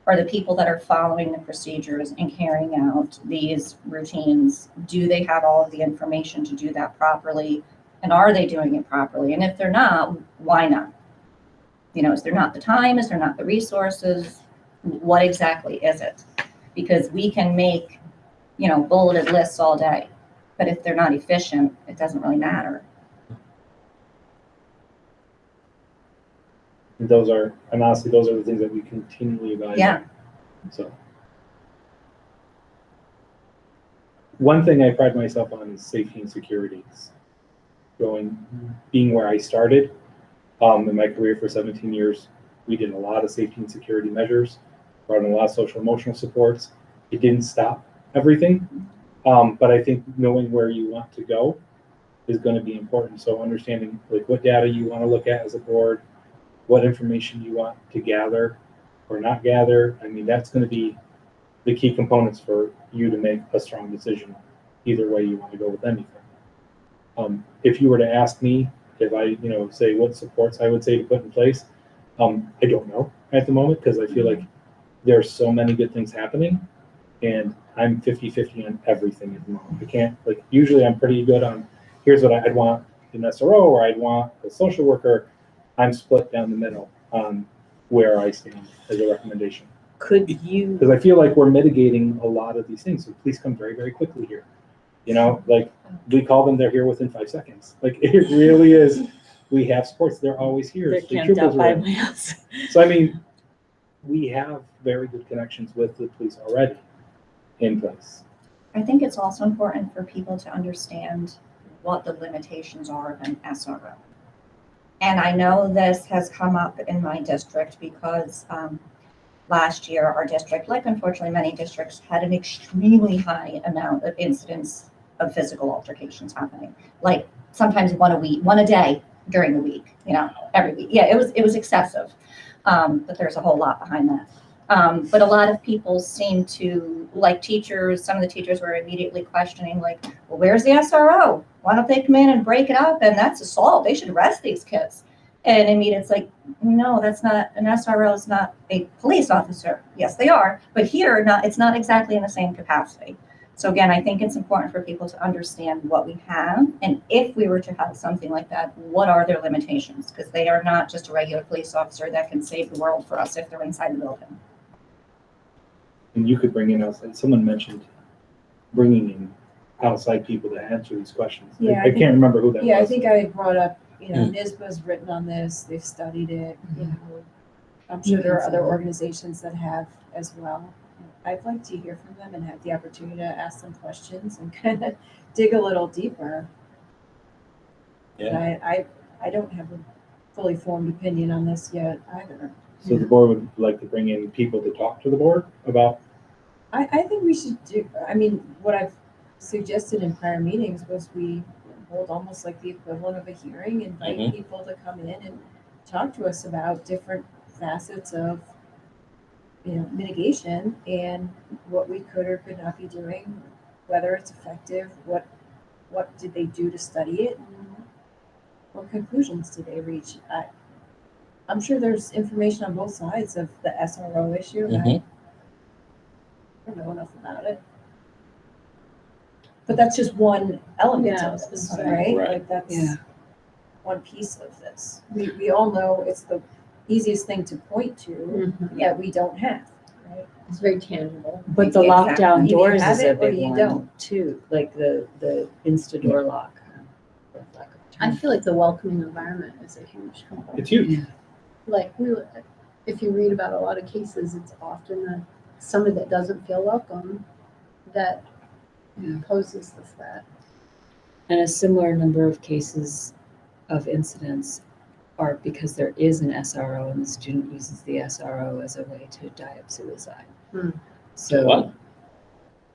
are the people that are following the procedures and carrying out these routines, do they have all of the information to do that properly, and are they doing it properly? And if they're not, why not? Is there not the time? Is there not the resources? What exactly is it? Because we can make bulleted lists all day, but if they're not efficient, it doesn't really matter. And honestly, those are the things that we continually evaluate. Yeah. So one thing I pride myself on is safety and security. Being where I started in my career for 17 years, we did a lot of safety and security measures, brought in a lot of social emotional supports. It didn't stop everything, but I think knowing where you want to go is going to be important. So understanding what data you want to look at as a board, what information you want to gather or not gather. That's going to be the key components for you to make a strong decision either way you want to go with anything. If you were to ask me if I say what supports I would say to put in place, I don't know at the moment, because I feel like there are so many good things happening, and I'm 50-50 on everything at the moment. I can't, usually I'm pretty good on, here's what I'd want an SRO, or I'd want a social worker, I'm split down the middle on where I stand as a recommendation. Could you, Because I feel like we're mitigating a lot of these things. So please come very, very quickly here. You know, like we call them, they're here within 5 seconds. Like it really is. We have sports, they're always here. they're The camped troopers out by are- my house. So I mean, we have very good connections with the police already in place. I think it's also important for people to understand what the limitations are of an SRO. And I know this has come up in my district because last year our district, like unfortunately many districts, had an extremely high amount of incidents of physical altercations happening. Like sometimes one a day during the week, you know, every week. Yeah, it was excessive. But there's a whole lot behind that. But a lot of people seem to, like teachers, some of the teachers were immediately questioning, like, well, where's the SRO? Why don't they come in and break it up? And that's assault. They should arrest these kids. And immediately it's like, no, that's not, an SRO is not a police officer. Yes, they are. But here, it's not exactly in the same capacity. So again, I think it's important for people to understand what we have. And if we were to have something like that, what are their limitations? Because they are not just a regular police officer that can save the world for us if they're inside the building. And you could bring in outside, someone mentioned bringing in outside people to answer these questions. Yeah, I can't remember who that was. Yeah, I think I brought up, NISBA's written on this, they've studied it, I'm sure there are other organizations that have as well. I'd like to hear from them and have the opportunity to ask them questions and kind of dig a little deeper. But I don't have a fully formed opinion on this yet either. So the board would like to bring in people to talk to the board about. I think we should do, I mean, what I've suggested in prior meetings was we hold almost like the equivalent of a hearing, invite people to come in and talk to us about different facets of, mitigation and what we could or could not be doing, whether it's effective, what did they do to study it, and what conclusions did they reach. I'm sure there's information on both sides of the SRO issue. I don't know enough about it. But that's just one element Yeah, of this, that's right? right. Like that's Yeah. one piece of this. We all know it's the easiest thing to point to that we don't have, right? It's very tangible. But the Exactly. lockdown Either you doors have is a it or big you one don't. too, like the Insta-door lock. for lack of a I term. feel like the welcoming environment is a huge component. It's huge. Like if you read about a lot of cases, it's often somebody that doesn't feel welcome that poses the threat. And a similar number of cases of incidents are because there is an SRO and the student uses the SRO as a way to die of suicide. So What?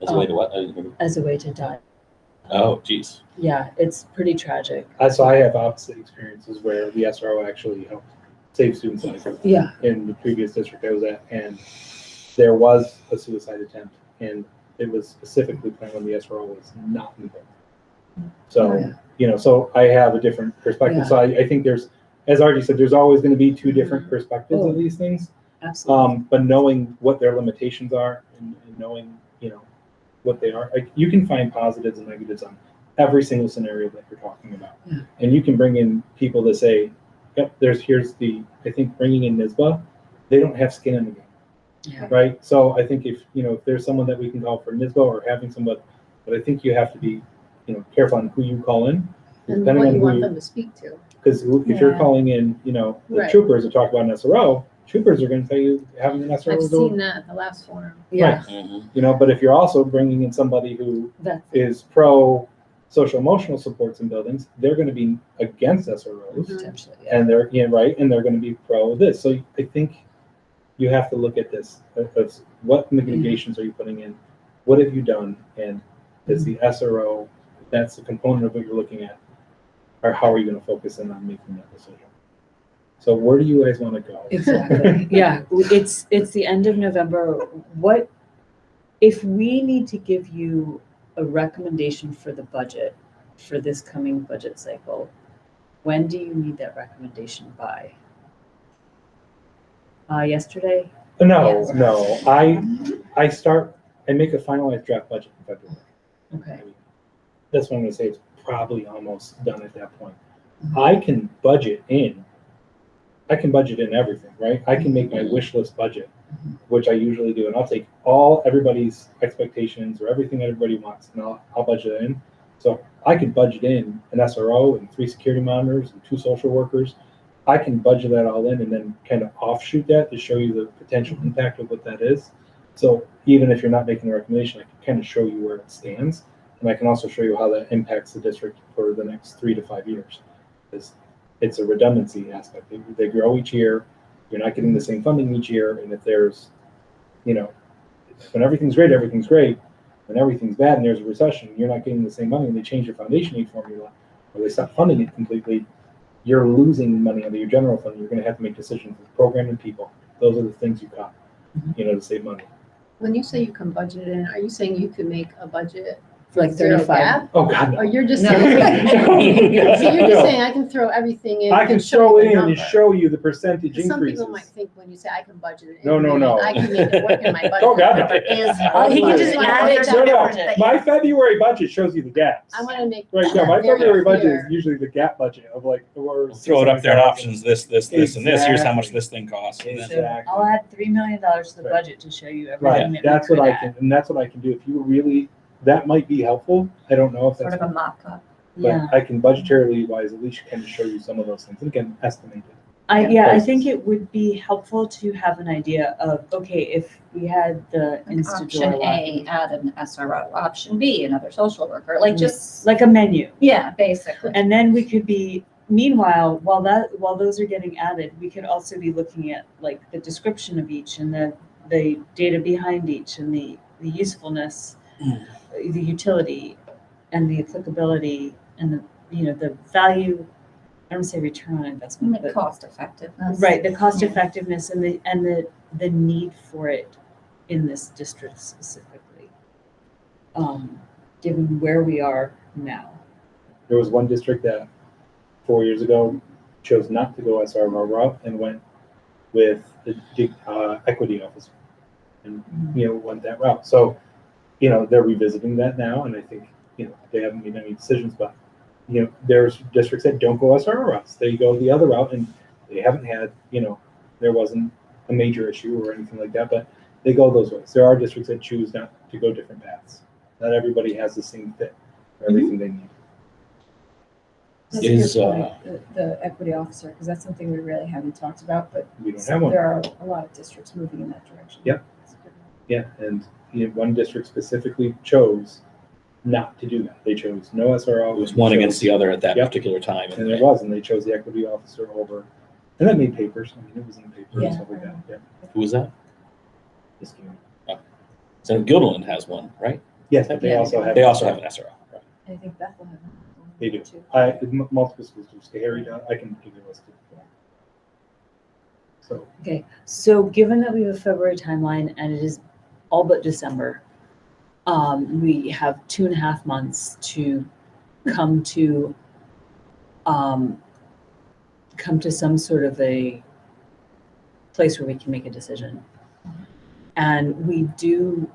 As a way to what? I didn't hear. as a way to die. Oh, geez. Yeah, it's pretty tragic. So I have opposite experiences where the SRO actually helped save students' lives. Yeah. In the previous district I was at, and there was a suicide attempt, and it was specifically planned when the SRO was not involved. So, so I have a different perspective. Yeah. So I think there's, as RG said, there's always going to be two different perspectives of these things. Absolutely. But knowing what their limitations are and knowing, what they are, like you can find positives and negatives on every single scenario that you're talking about. Yeah. And you can bring in people to say, yep, I think bringing in NISBA, they don't have skin in the game. Yeah. Right. So I think if there's someone that we can call for NISBA or having someone, but I think you have to be, careful on who you call in. And Depending what on you who want you- them to speak to. Because if you're calling in, the Right. troopers to talk about an SRO, troopers are going to tell you having an SRO I've is seen that at the last forum. Yeah. but if you're also bringing in somebody who That's is pro social emotional supports in buildings, they're going to be against SROs, potentially. Yeah. and they're and they're going to be pro this. So I think you have to look at this as what mitigations are you putting in, what have you done, and is the SRO, that's the component of what you're looking at, or how are you going to focus in on making that decision? So where do you guys want to go? Exactly. Yeah. It's the end of November. What if we need to give you a recommendation for the budget for this coming budget cycle? When do you need that recommendation by? Yesterday? No, Yes. no. I make a finalized draft budget in February. Okay. That's when I'm going to say it's probably almost done at that point. I can budget in I can budget in everything, right? I can make my wish list budget, which I usually do, and I'll take everybody's expectations or everything that everybody wants, and I'll budget it in. So I could budget in an SRO and 3 security monitors and 2 social workers. I can budget that all in and then kind of offshoot that to show you the potential impact of what that is. So even if you're not making a recommendation, I can kind of show you where it stands. And I can also show you how that impacts the district for the next 3 to 5 years. It's a redundancy aspect. They grow each year. You're not getting the same funding each year. And if there's, when everything's great, everything's great. When everything's bad and there's a recession, you're not getting the same money and they change your foundation aid formula or they stop funding it completely, you're losing money under your general fund. You're going to have to make decisions with program and people. Those are the things you cut, to save money. When you say you can budget in, are you saying you can make a budget For like zero 35. gap? Oh, God, Or no. you're just No. saying, so you're just No. saying I can throw everything in. I can and show throw you it the in and number. show you the percentage Some increases. people might think when you say I can budget it in. No, maybe no. I can make it work in my budget. Oh, God, no. Number is. He can just add it to No, budget. my February budget shows you the gaps. I want to make. Right, no, my very February budget clear. is usually the gap budget of like, or We'll throw it up there in 600,000. options, this, and this, here's how much Exactly. this thing costs. And then- Exactly. I'll add $3 million to the Right. budget to show you Right, everything that that's we what could I add. can, and that's what I can do. If you really, that might be helpful. I don't know if Sort that's, of a mock-up. Yeah, but I can budgetarily wise at least kind of show you some of those things. And again, estimated. I prices. think it would be helpful to have an idea of, okay, if we had the Like Insta option drawer A, add an SRO. Option B, another social worker. Like just, like a menu. yeah, basically. And then we could be, meanwhile, while those are getting added, we could also be looking at like the description of each and the data behind each and the usefulness, the utility and the applicability and the value, I don't say return on investment, but Cost effectiveness. right, the cost effectiveness and the need for it in this district specifically, given where we are now. There was one district that 4 years ago chose not to go SRO route and went with the equity officer and, went that route. So, they're revisiting that now. And I think, they haven't made any decisions, but, there's districts that don't go SRO routes. They go the other route and they haven't had, there wasn't a major issue or anything like that, but they go those ways. There are districts that choose not to go different paths. Not everybody has the same fit for everything they need. That's a good Is, point, the equity officer, because that's something we really haven't talked about, but We don't have one. there are a lot of districts moving in that direction. Yep. That's a good one. Yeah, and one district specifically chose not to do that. They chose no SRO. It was one against the other at that Yep. particular time. And it was, and they chose the equity officer over, and that made papers. I mean, it was in the paper and Yeah. stuff like that. Yeah. Who was that? This game. So Gilderland has one, right? Yes, but they Yeah. also have. They also have an SRO, right? And I think Bethlehem. They do. too. Multiple schools do. Scary, I can give you a list of. So, Okay, so given that we have a February timeline and it is all but December, we have 2.5 months to come to some sort of a place where we can make a decision. And we do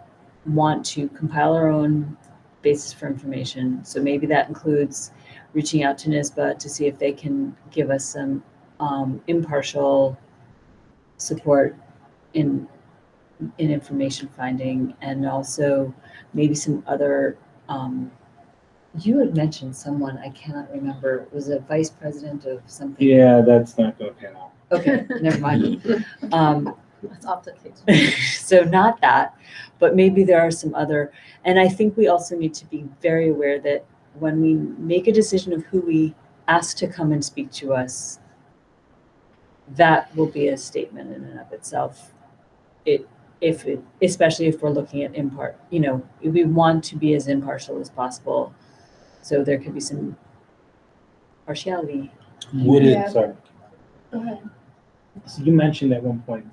want to compile our own basis for information. So maybe that includes reaching out to NISBA to see if they can give us some impartial support in information finding, and also maybe some other, you had mentioned someone, I cannot remember, it was a vice president of something. yeah, that's not going to pan out. Okay, never mind. That's off the table. So not that, but maybe there are some other, and I think we also need to be very aware that when we make a decision of who we ask to come and speak to us, that will be a statement in and of itself. Especially if we're looking at we want to be as impartial as possible. So there could be some partiality. Would it, Yeah. Sorry. Go ahead. So you mentioned at one point,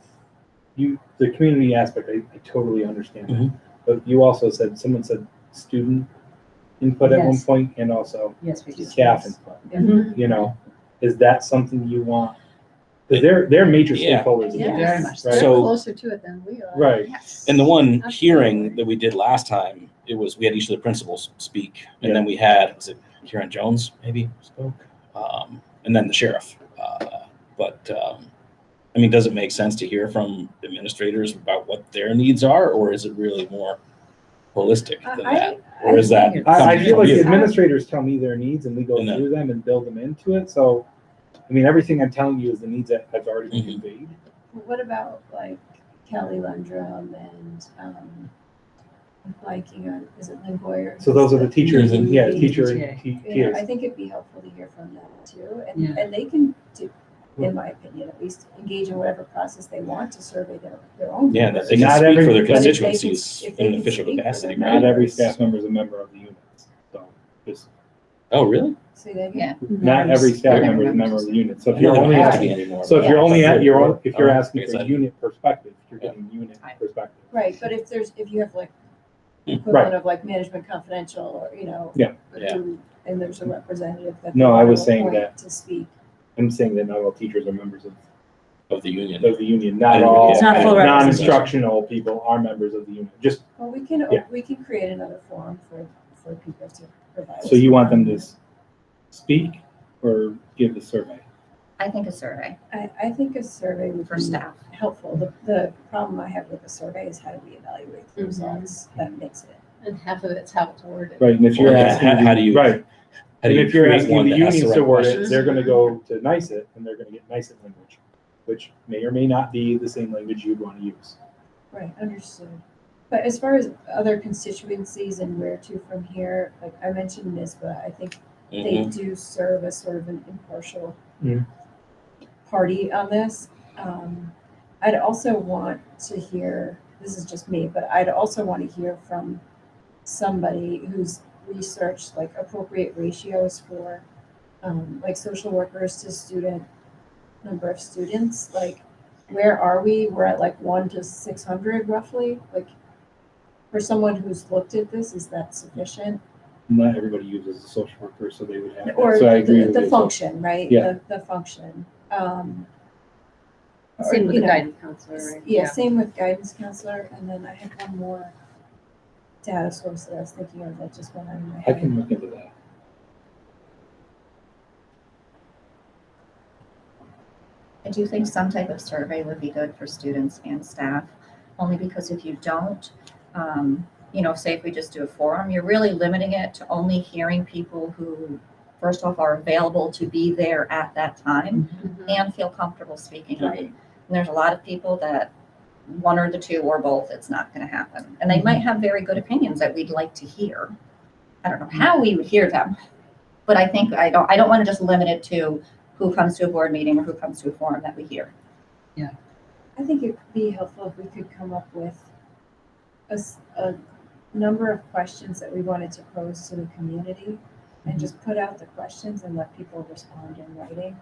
the community aspect, I totally understand. Mhm. But you also someone said student input at one Yes. point and also Yes, we do. staff input. Mhm. Is that something you want? Because they're major Yeah. stakeholders in Yeah. this, Very much so. right? They're So- closer to it than we are. Right. Yes. and the one Absolutely. hearing that we did last time, we had each of the principals speak, and then we had, was it Karen Jones maybe spoke? And then the sheriff. I mean, does it make sense to hear from administrators about what their needs are, or is it really more holistic than that? Or is that? I feel like the you? administrators tell me their needs and we go And then- through them and build them into it. So, I mean, everything I'm telling you is the needs that have already been Mhm. conveyed. What about like Kelly Lundrum and, I'm blanking on, is it Lynn Boyer? So those are the teachers and, yeah, Mhm. teacher PTA. and Yeah, I TAs. think it'd be helpful to hear from them too, Yeah. and they can do, in my opinion, at least engage in whatever process they want to survey their own. Yeah, that members. they can Not speak every- for their but if they can- constituencies if they in an can official speak for capacity, their right? Not every members. staff member is a member of the unit. So, just, Oh, really? Say that Yeah. again. not every staff Really? member is a member of the unit. So if I you're know they only don't have to be asking, anymore, so if but- you're only at your own, if you're Oh, asking okay, for so- unit perspective, you're Yeah. getting unit Right. perspective. Right, but if you have like Hmm. equivalent of like Management Confidential or, Yeah. Yeah. and there's a representative that. No, they I want was to saying appoint that. To speak. I'm saying that not all teachers are members Of the union. of the union. Not Yeah. all It's not full non-instructional people are members of the union. Just, Well, Yeah. we can create another forum for people to provide. so you want them to speak or give the survey? I think a survey I think a survey would for be staff. helpful. The problem I have with the survey is how do we evaluate the Mhm. results? That makes it. And half of it's how it's worded. Right, and if you're Well, yeah, asking, how do you- right, How and do you if you're create asking one the that asks unions the to right word it, questions? they're gonna go to NICET, and they're gonna get NICET language, which may or may not be the same language you'd wanna use. Right, understood. But as far as other constituencies and where to from here, like I mentioned NISBA, I think they Mhm. do serve as sort of an impartial Mhm. party on this. I'd also want to hear, this is just me, but I'd also want to hear from somebody who's researched like appropriate ratios for like social workers to student, number of students, like where are we? We're at like 1 to 600 roughly, like for someone who's looked at this, is that sufficient? Not everybody uses a social worker, so they would have, that. Or So I agree the, with the you. function, right? Yeah. The function. Or, Same with you the know, guidance counselor, right? Yeah, same with guidance counselor, and then I had one more data source that I was thinking of that just went out of my I head. can look into that. I do think some type of survey would be good for students and staff, only because if you don't, say if we just do a forum, you're really limiting it to only hearing people who, first off, are available to be there at that time and feel comfortable speaking up. Right. And there's a lot of people that one or the two or both, it's not going to happen. And they might have very good opinions that we'd like to hear. I don't know how we would hear them, but I think I don't want to just limit it to who comes to a board meeting or who comes to a forum that we hear. I think it'd be helpful if we could come up with a number of questions that we wanted to pose to the community and just put out the questions and let people respond in writing.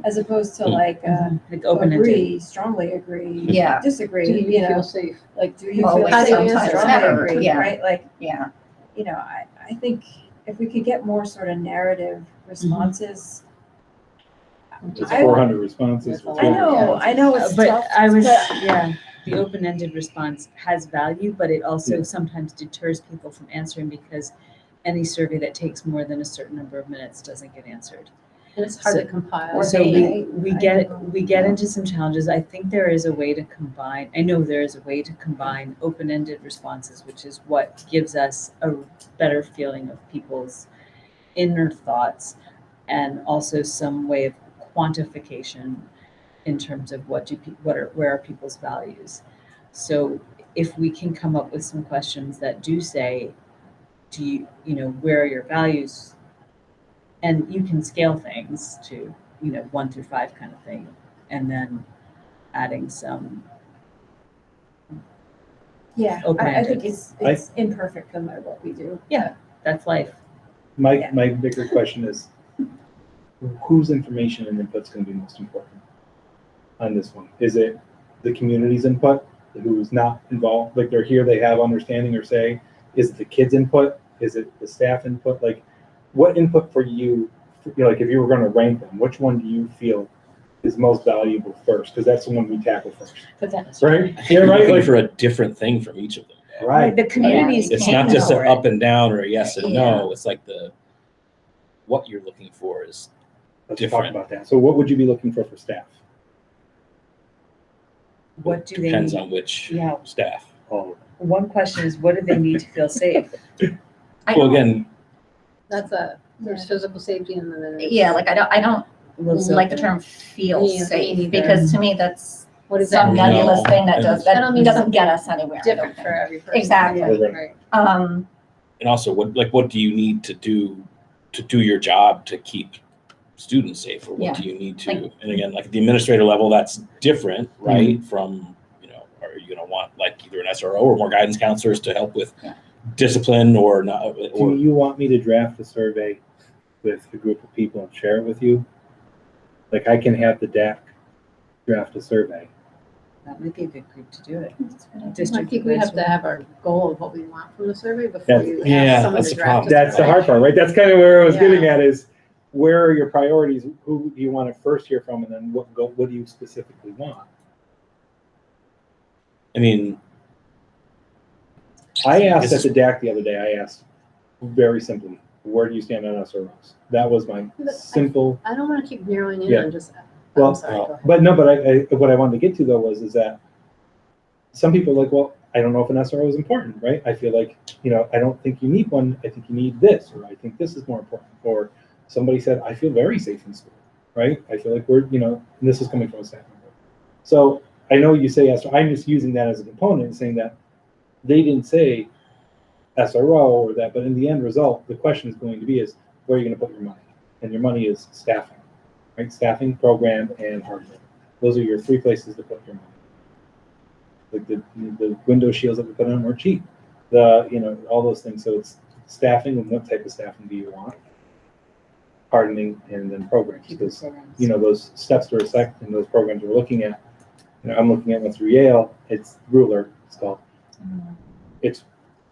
As opposed to like, Like open-ended. agree, strongly agree, Yeah. disagree, Do you know, feel safe? like, do you Well, feel like safe? sometimes Strongly never, agree, yeah. right? Like, Yeah. I think if we could get more sort of narrative responses. It's I- 400 responses. That's for a I lot. know it's But tough. I was, but- yeah, the open-ended response has value, but it also sometimes deters people from answering because any survey that takes more than a certain number of minutes doesn't get answered. And it's hard So- to compile. Or So they- we get into some challenges. I think there is a way to combine, I know there is a way to combine open-ended responses, which is what gives us a better feeling of people's inner thoughts, and also some way of quantification in terms of where are people's values. So if we can come up with some questions that do say, where are your values? And you can scale things to, 1 through 5 kind of thing, and then adding some, Yeah, I open-ended. think it's imperfect no matter what we do. that's life. My bigger question is, whose information and input's gonna be most important on this one? Is it the community's input, who's not involved, like they're here, they have understanding or say? Is it the kids' input? Is it the staff input? Like, what input for you, like if you were gonna rank them, which one do you feel is most valuable first? Because that's the one we tackle first, But that's right? I think Yeah, you're right, looking like, for a different thing from each of them. though. right. The communities It's can't not just an ignore up it. and down or a yes and Yeah. no. It's like what you're looking for is Let's different. talk about that. So what would you be looking for staff? what do they Depends need? on which Yeah, staff. one question is, what do they need to feel safe? I Well, don't- again, There's physical safety and then there's. Yeah, like I don't Lives like up the there. term feel Me safe, neither. because to me, that's What is some that? No. nebulous thing that And- does, I don't that mean doesn't get us anywhere. I don't Different for think. every person. Exactly. Right. and also what do you need to do your job to keep students safe, or what do you need to, Like- and again, like at the administrator level, that's different, right? From, are you gonna want like either an SRO or more guidance counselors to help with Yeah. discipline or not, Do or you want me to draft a survey with a group of people and share it with you? Like I can have the DAC draft a survey. That might be a good group to do it. I District think we have to advisor. have our goal of what we want from the survey before That's- you Yeah, ask someone that's to the draft. problem. a That's the survey. hard part, right? That's kind of where I was Yeah. getting at is where are your priorities? Who do you want to first hear from, and then what do you specifically want? I mean, I asked This at the DAC the other day, I asked very simply, where do you stand on SROs? That was my But simple, I don't want to keep narrowing in Yeah. on just. Well, I'm sorry, go ahead. but no, but I what I wanted to get to though was that some people are like, well, I don't know if an SRO is important, right? I feel like, I don't think you need one. I think you need this, or I think this is more important. Or somebody said, I feel very safe in school, right? I feel like we're, and this is coming from a staff member. So I know you say SRO, I'm just using that as a component and saying that they didn't say SRO or that, but in the end result, the question is going to be is where are you going to put your money? And your money is staffing, right? Staffing, program, and hardware. Those are your three places to put your money. Like the window shields that we put on were cheap. All those things. So it's staffing, and what type of staffing do you want? Hardening, and then programs. Because Programs. those steps to respect and those programs we're looking at. I'm looking at one through Yale. It's Ruler. It's called. It's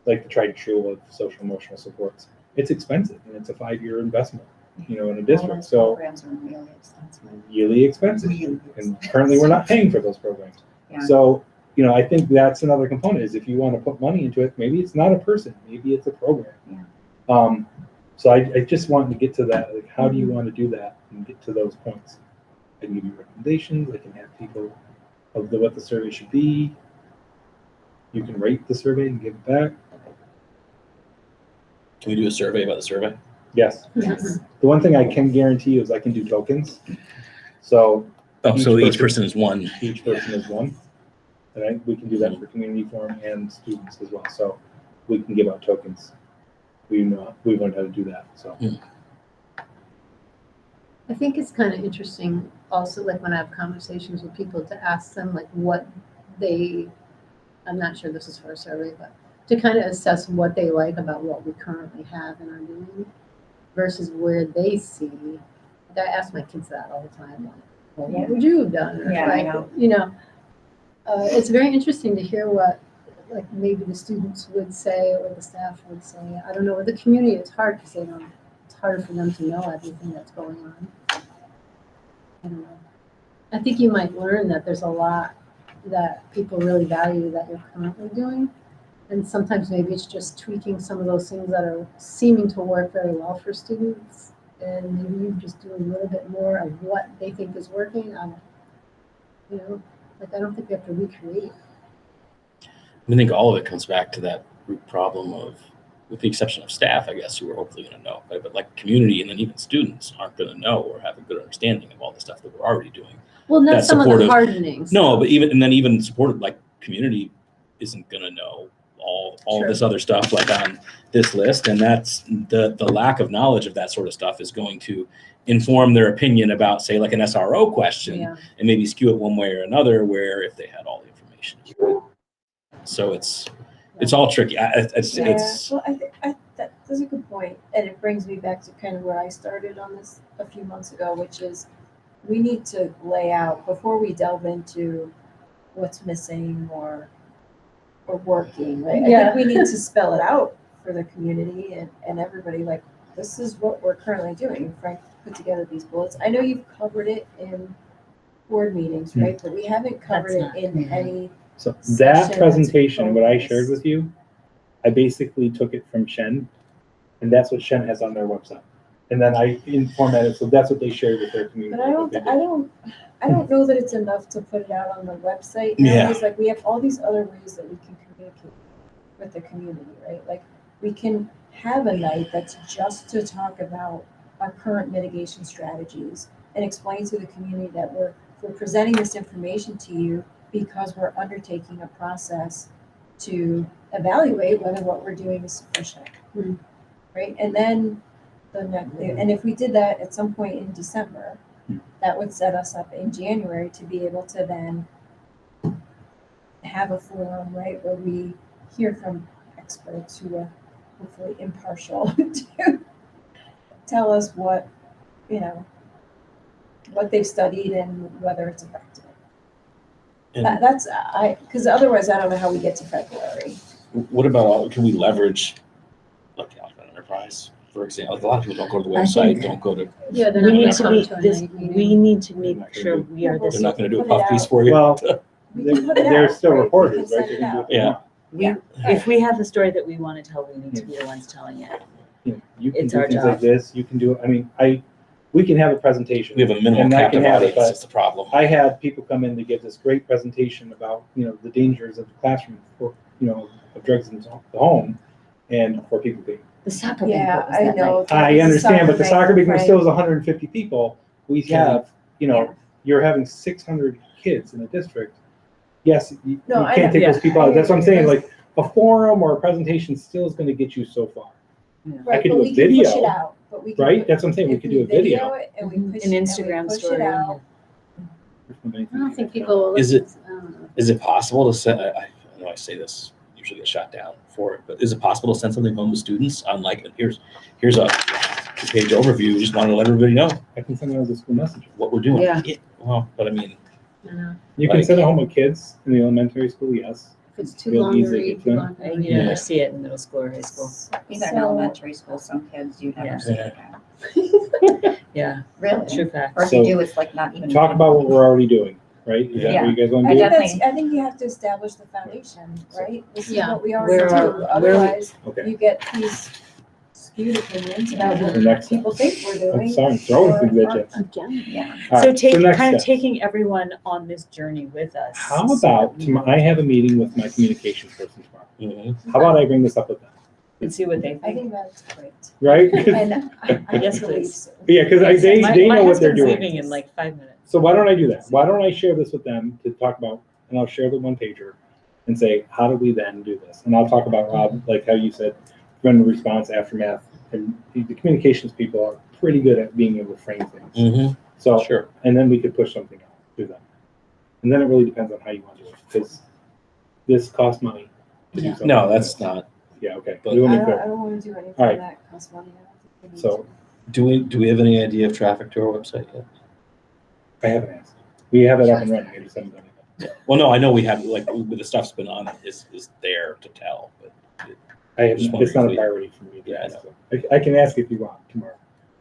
like the tried and true of social emotional supports. It's expensive, and it's a 5-year investment. In a district. So Programs are really expensive. really expensive. And currently we're not paying for those programs. Yeah. So, I think that's another component is if you want to put money into it, maybe it's not a person, maybe it's a program. Yeah. So I just wanted to get to that, like, how do you want to do that and get to those points? I can give you recommendations, I can have people of what the survey should be. You can rate the survey and give it back. can we do a survey about the survey? Yes. Yes. The one thing I can guarantee you is I can do tokens. So So Each each person is one. each person is one. And we can do that for community forum and students as well. So we can give out tokens. We've learned how to do that. So I think it's kind of interesting also, like when I have conversations with people, to ask them like what I'm not sure this is for a survey, but to kind of assess what they like about what we currently have and are doing versus where they see. Like I ask my kids that all the time, like, well, what would you have done? Or Yeah, I like, know. It's very interesting to hear what like maybe the students would say or the staff would say. I don't know, with the community, it's hard because it's harder for them to know everything that's going on. I don't know. I think you might learn that there's a lot that people really value that you're currently doing. And sometimes maybe it's just tweaking some of those things that are seeming to work very well for students. And maybe you just do a little bit more of what they think is working. I don't think we have to recreate. I think all of it comes back to that root problem of, with the exception of staff, I guess, who are hopefully going to know, right? But like community and then even students aren't going to know or have a good understanding of all the stuff that we're already doing. Well, not That's some of the supportive. hardenings. No, but even supported, like community isn't going to know all True. this other stuff like on this list, and that's the lack of knowledge of that sort of stuff is going to inform their opinion about, say, like an SRO question, Yeah. and maybe skew it one way or another. Where if they had all the information, so it's all tricky. It's Well, I think that's a good point, and it brings me back to kind of where I started on this a few months ago, which is we need to lay out before we delve into what's missing or working, right? I Yeah. think we need to spell it out for the community and everybody, like, this is what we're currently doing. Frank put together these bullets. I know you've covered it in board meetings, right? But we haven't covered That's it in any. So Session that that's presentation, what I focused. shared with you, I basically took it from Shen, and that's what Shen has on their website. And then I format it, so that's what they share with their community. But I what they do. don't know that it's enough to put it out on the website. Now, Yeah. because like we have all these other ways that we can communicate with the community, right? Like we can have a night that's just to talk about our current mitigation strategies and explain to the community that we're presenting this information to you because we're undertaking a process to evaluate whether what we're doing is sufficient. Hmm. Right? And then and if we did that at some point in December, that would set us up in January to be able to then have a forum, right, where we hear from experts who are hopefully impartial to tell us what, what they've studied and whether it's effective. And Because otherwise I don't know how we get to February. what about, can we leverage like the Alphabet Enterprise, for example? Like a lot of people don't go to the I website, think- don't go to, Yeah, they're We not need gonna to come be, to a this, night meeting. we need to They're make not gonna sure do- we are they're this, not gonna do a Put it puff piece out. for you. Well, We can put it they're out, still right? We reporters, can right? send They it can do out. it. Yeah. if we have the story that we want to tell, we need to be the ones telling it. You can It's do our things job. like this, you can do it, I mean, we can have a presentation. We have a minimal And I can captive have it, audience, but that's the problem. I had people come in to give this great presentation about, the dangers of the classroom for, of drugs in the home and for people being. The soccer Yeah, banquet was I that know. night. I understand, but the soccer banquet, banquet still is 150 people. We Yeah. have, you're having 600 kids in a district. Yes, you No, I can't know. take those Yeah. people out. That's what I'm saying, Because- like, a forum or a presentation still is gonna get you so far. Right, could but do a we can push video, it out, but we can Right? put- That's what I'm saying, we if could do a video. it and we Mhm. push An and we Instagram push story, it out. I don't think people will Is listen. I don't know. Is it possible to send, I know I say this, usually get shot down for it, but is it possible to send something home to students on like, here's a page overview, just wanted to let everybody know I can send it as a school message. what we're doing? Yeah. Well, but I mean, I know. You can Like- send it home with kids in the elementary school, yes. If it's too Real long to easy, read, it's too not- long to You read. never Yeah. see it in middle school or high school. Even in So- elementary school, some kids you Yeah. never see Yeah. again. Yeah, Really? true Or fact. if you So, do, it's like not even. Talk about what we're already doing, right? Is that Yeah. what you guys want I to do? definitely- I think you have to establish the foundation, right? This is Yeah. what we already Where do. are- Otherwise, Okay. you get these skewed opinions about The what next people step. think we're I'm doing. sorry, I'm throwing or things at you. aren't. Again. Yeah. All So right, take, next kind of steps. taking everyone on this journey with us. How so about, that we know I have a meeting with my communications person tomorrow. mhm. How about I bring this up with them, And see what they I think. think that's great. right? And I Yes, believe please. so. Yeah, because they My know what they're husband's doing. leaving in like 5 minutes. So why don't I do that? Why don't I share this with them to talk about, and I'll share the one pager and say, how do we then do this? And I'll talk about, Rob, like how you said, run the response, aftermath, and the communications people are pretty good at being able to frame things. Mhm. So, Sure. and then we could push something out to them. And then it really depends on how you want to do it, because this costs money to do Yeah. something. No, like that's this. not, Yeah, okay. But- We I want to don't, go. I don't want to do anything All right. that costs money. I don't think we need So to. do we have any idea of traffic to our website yet? I haven't asked. We have it up and running. I just haven't done it. Well, no, I know we have, like, the stuff's been on, is there to tell, but I have, Just it's not a wondering if we- priority for me. to Yeah, I ask. know. I can ask if you want tomorrow.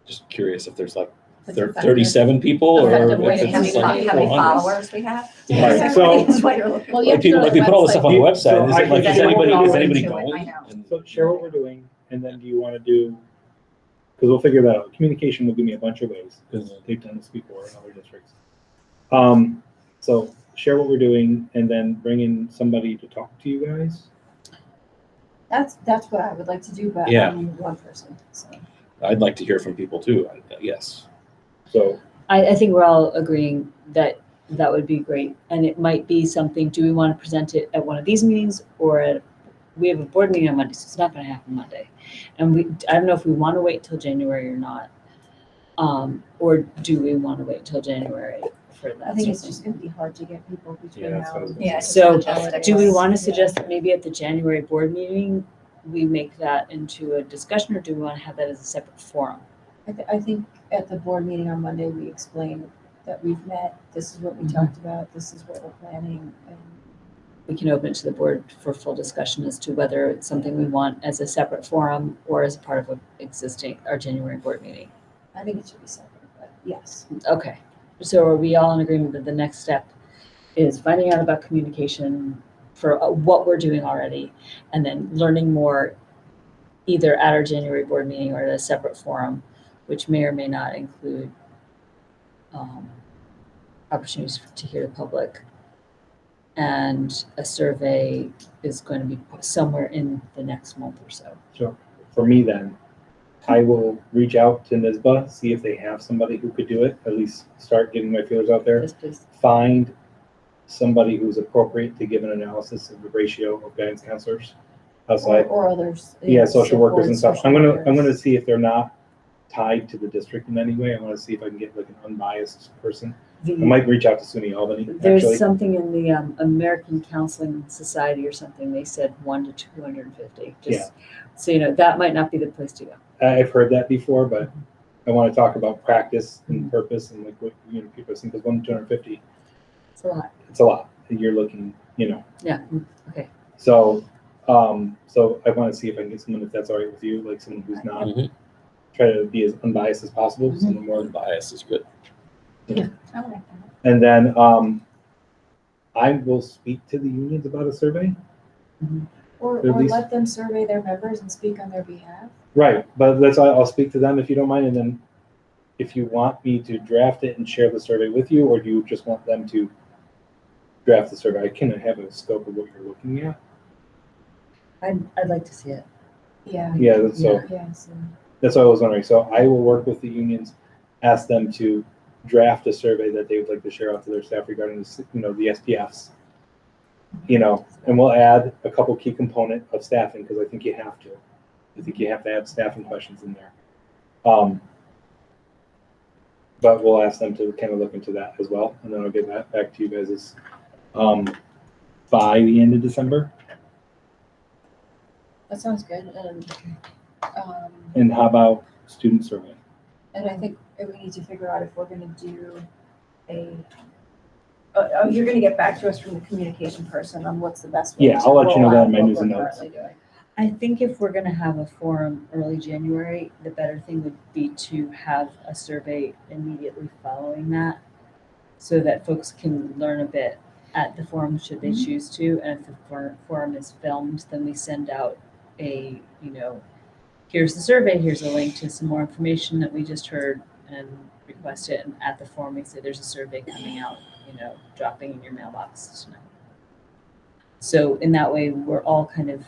just curious if there's like It's effective. 37 people or Effective if way to it's How many, just like how many 400. followers we have? Right, so- That's what you're looking Well, for. you have Like to people, go like to we the put all the stuff on the website. website, So is I it like, can is share what anybody, we're is doing anybody to it, going? I know. And- So share what we're doing, and then do you want to do, because we'll figure that out. Communication will give me a bunch of ways, because they've done this before in other districts. So share what we're doing, and then bring in somebody to talk to you guys. That's what I would like to do, but Yeah. I'm one person, so. I'd like to hear from people too, yes. So, I think we're all agreeing that that would be great. And it might be something, do we want to present it at one of these meetings or at, we have a board meeting on Monday, so it's not going to happen Monday. And I don't know if we want to wait till January or not. Or do we want to wait till January for that? I think sort it's of just thing? gonna be hard to get people between Yeah, that's now what I was and. gonna Yeah. So, Logistics. do we want to Yeah. suggest that maybe at the January board meeting, we make that into a discussion, or do we want to have that as a separate forum? I think at the board meeting on Monday, we explained that we've met, this is what we talked about, this is what we're planning, and We can open it to the board for full discussion as to whether it's something we want as a separate forum or as a part of our January board meeting. I think it should be separate, but yes. Okay, so are we all in agreement that the next step is finding out about communication for what we're doing already, and then learning more either at our January board meeting or at a separate forum which may or may not include opportunities to hear the public. And a survey is going to be somewhere in the next month or so. So for me then, I will reach out to NISBA, see if they have somebody who could do it, at least start getting my feelers out there. Yes, please. Find somebody who's appropriate to give an analysis of the ratio of guidance counselors outside. Or others. Yeah, social workers and stuff. I'm social gonna workers. see if they're not tied to the district in any way. I wanna see if I can get like an unbiased person. I might reach out to SUNY Albany, There's actually. something in the American Counseling Society or something, they said 1 to 250. Just so you know, that might not be the place to go. I've heard that before, but I wanna talk about practice and purpose and like what, people think, because 1 to 250, It's a lot. it's a lot. You're looking, Yeah. Okay. So, so I want to see if I can get someone, if that's all right with you, like someone who's not, Mhm. try to be as unbiased as possible, Mhm. someone more. Bias is good. I like that. And then, I will speak to the unions about a survey. Or at least- let them survey their members and speak on their behalf. Right, but that's, I'll speak to them if you don't mind, and then if you want me to draft it and share the survey with you, or do you just want them to draft the survey? I can have a scope of what you're looking at. I'd like to see it. Yeah. Yeah, that's so. Yeah, so. That's what I was wondering. So I will work with the unions, ask them to draft a survey that they would like to share out to their staff regarding the, the SPFs. And we'll add a couple key component of staffing, because I think you have to. I think you have to add staffing questions in there. But we'll ask them to kind of look into that as well, and then I'll get that back to you guys by the end of December. That sounds good. And how about student survey? And I think we need to figure out if we're gonna do you're gonna get back to us from the communication person on what's the best way. Yeah, to I'll let you know roll that out in my what news we're and notes. currently doing. I think if we're gonna have a forum early January, the better thing would be to have a survey immediately following that, so that folks can learn a bit at the forum should they choose to. And if the forum is filmed, then we send out a, here's the survey, here's a link to some more information that we just heard, and request it. And at the forum, we say there's a survey coming out, dropping in your mailbox tonight. So in that way, we're all kind of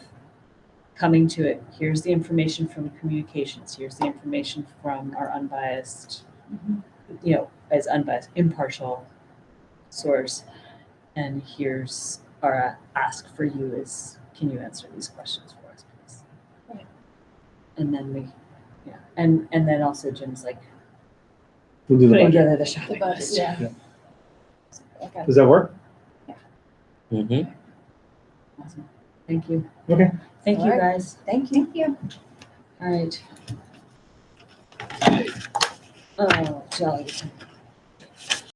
coming to it. Here's the information from communications. Here's the information from our unbiased, as unbiased, impartial source. And here's our ask for you is, can you answer these questions for us, please? Right. And then and then also Jim's like We'll do the putting budget. together the The shopping budget, list. yeah. Yeah. Okay. Does that work? Mm-hmm. Awesome. Thank you. Okay. Thank you, All right. guys. Thank you. Thank you. All right. Oh, jolly.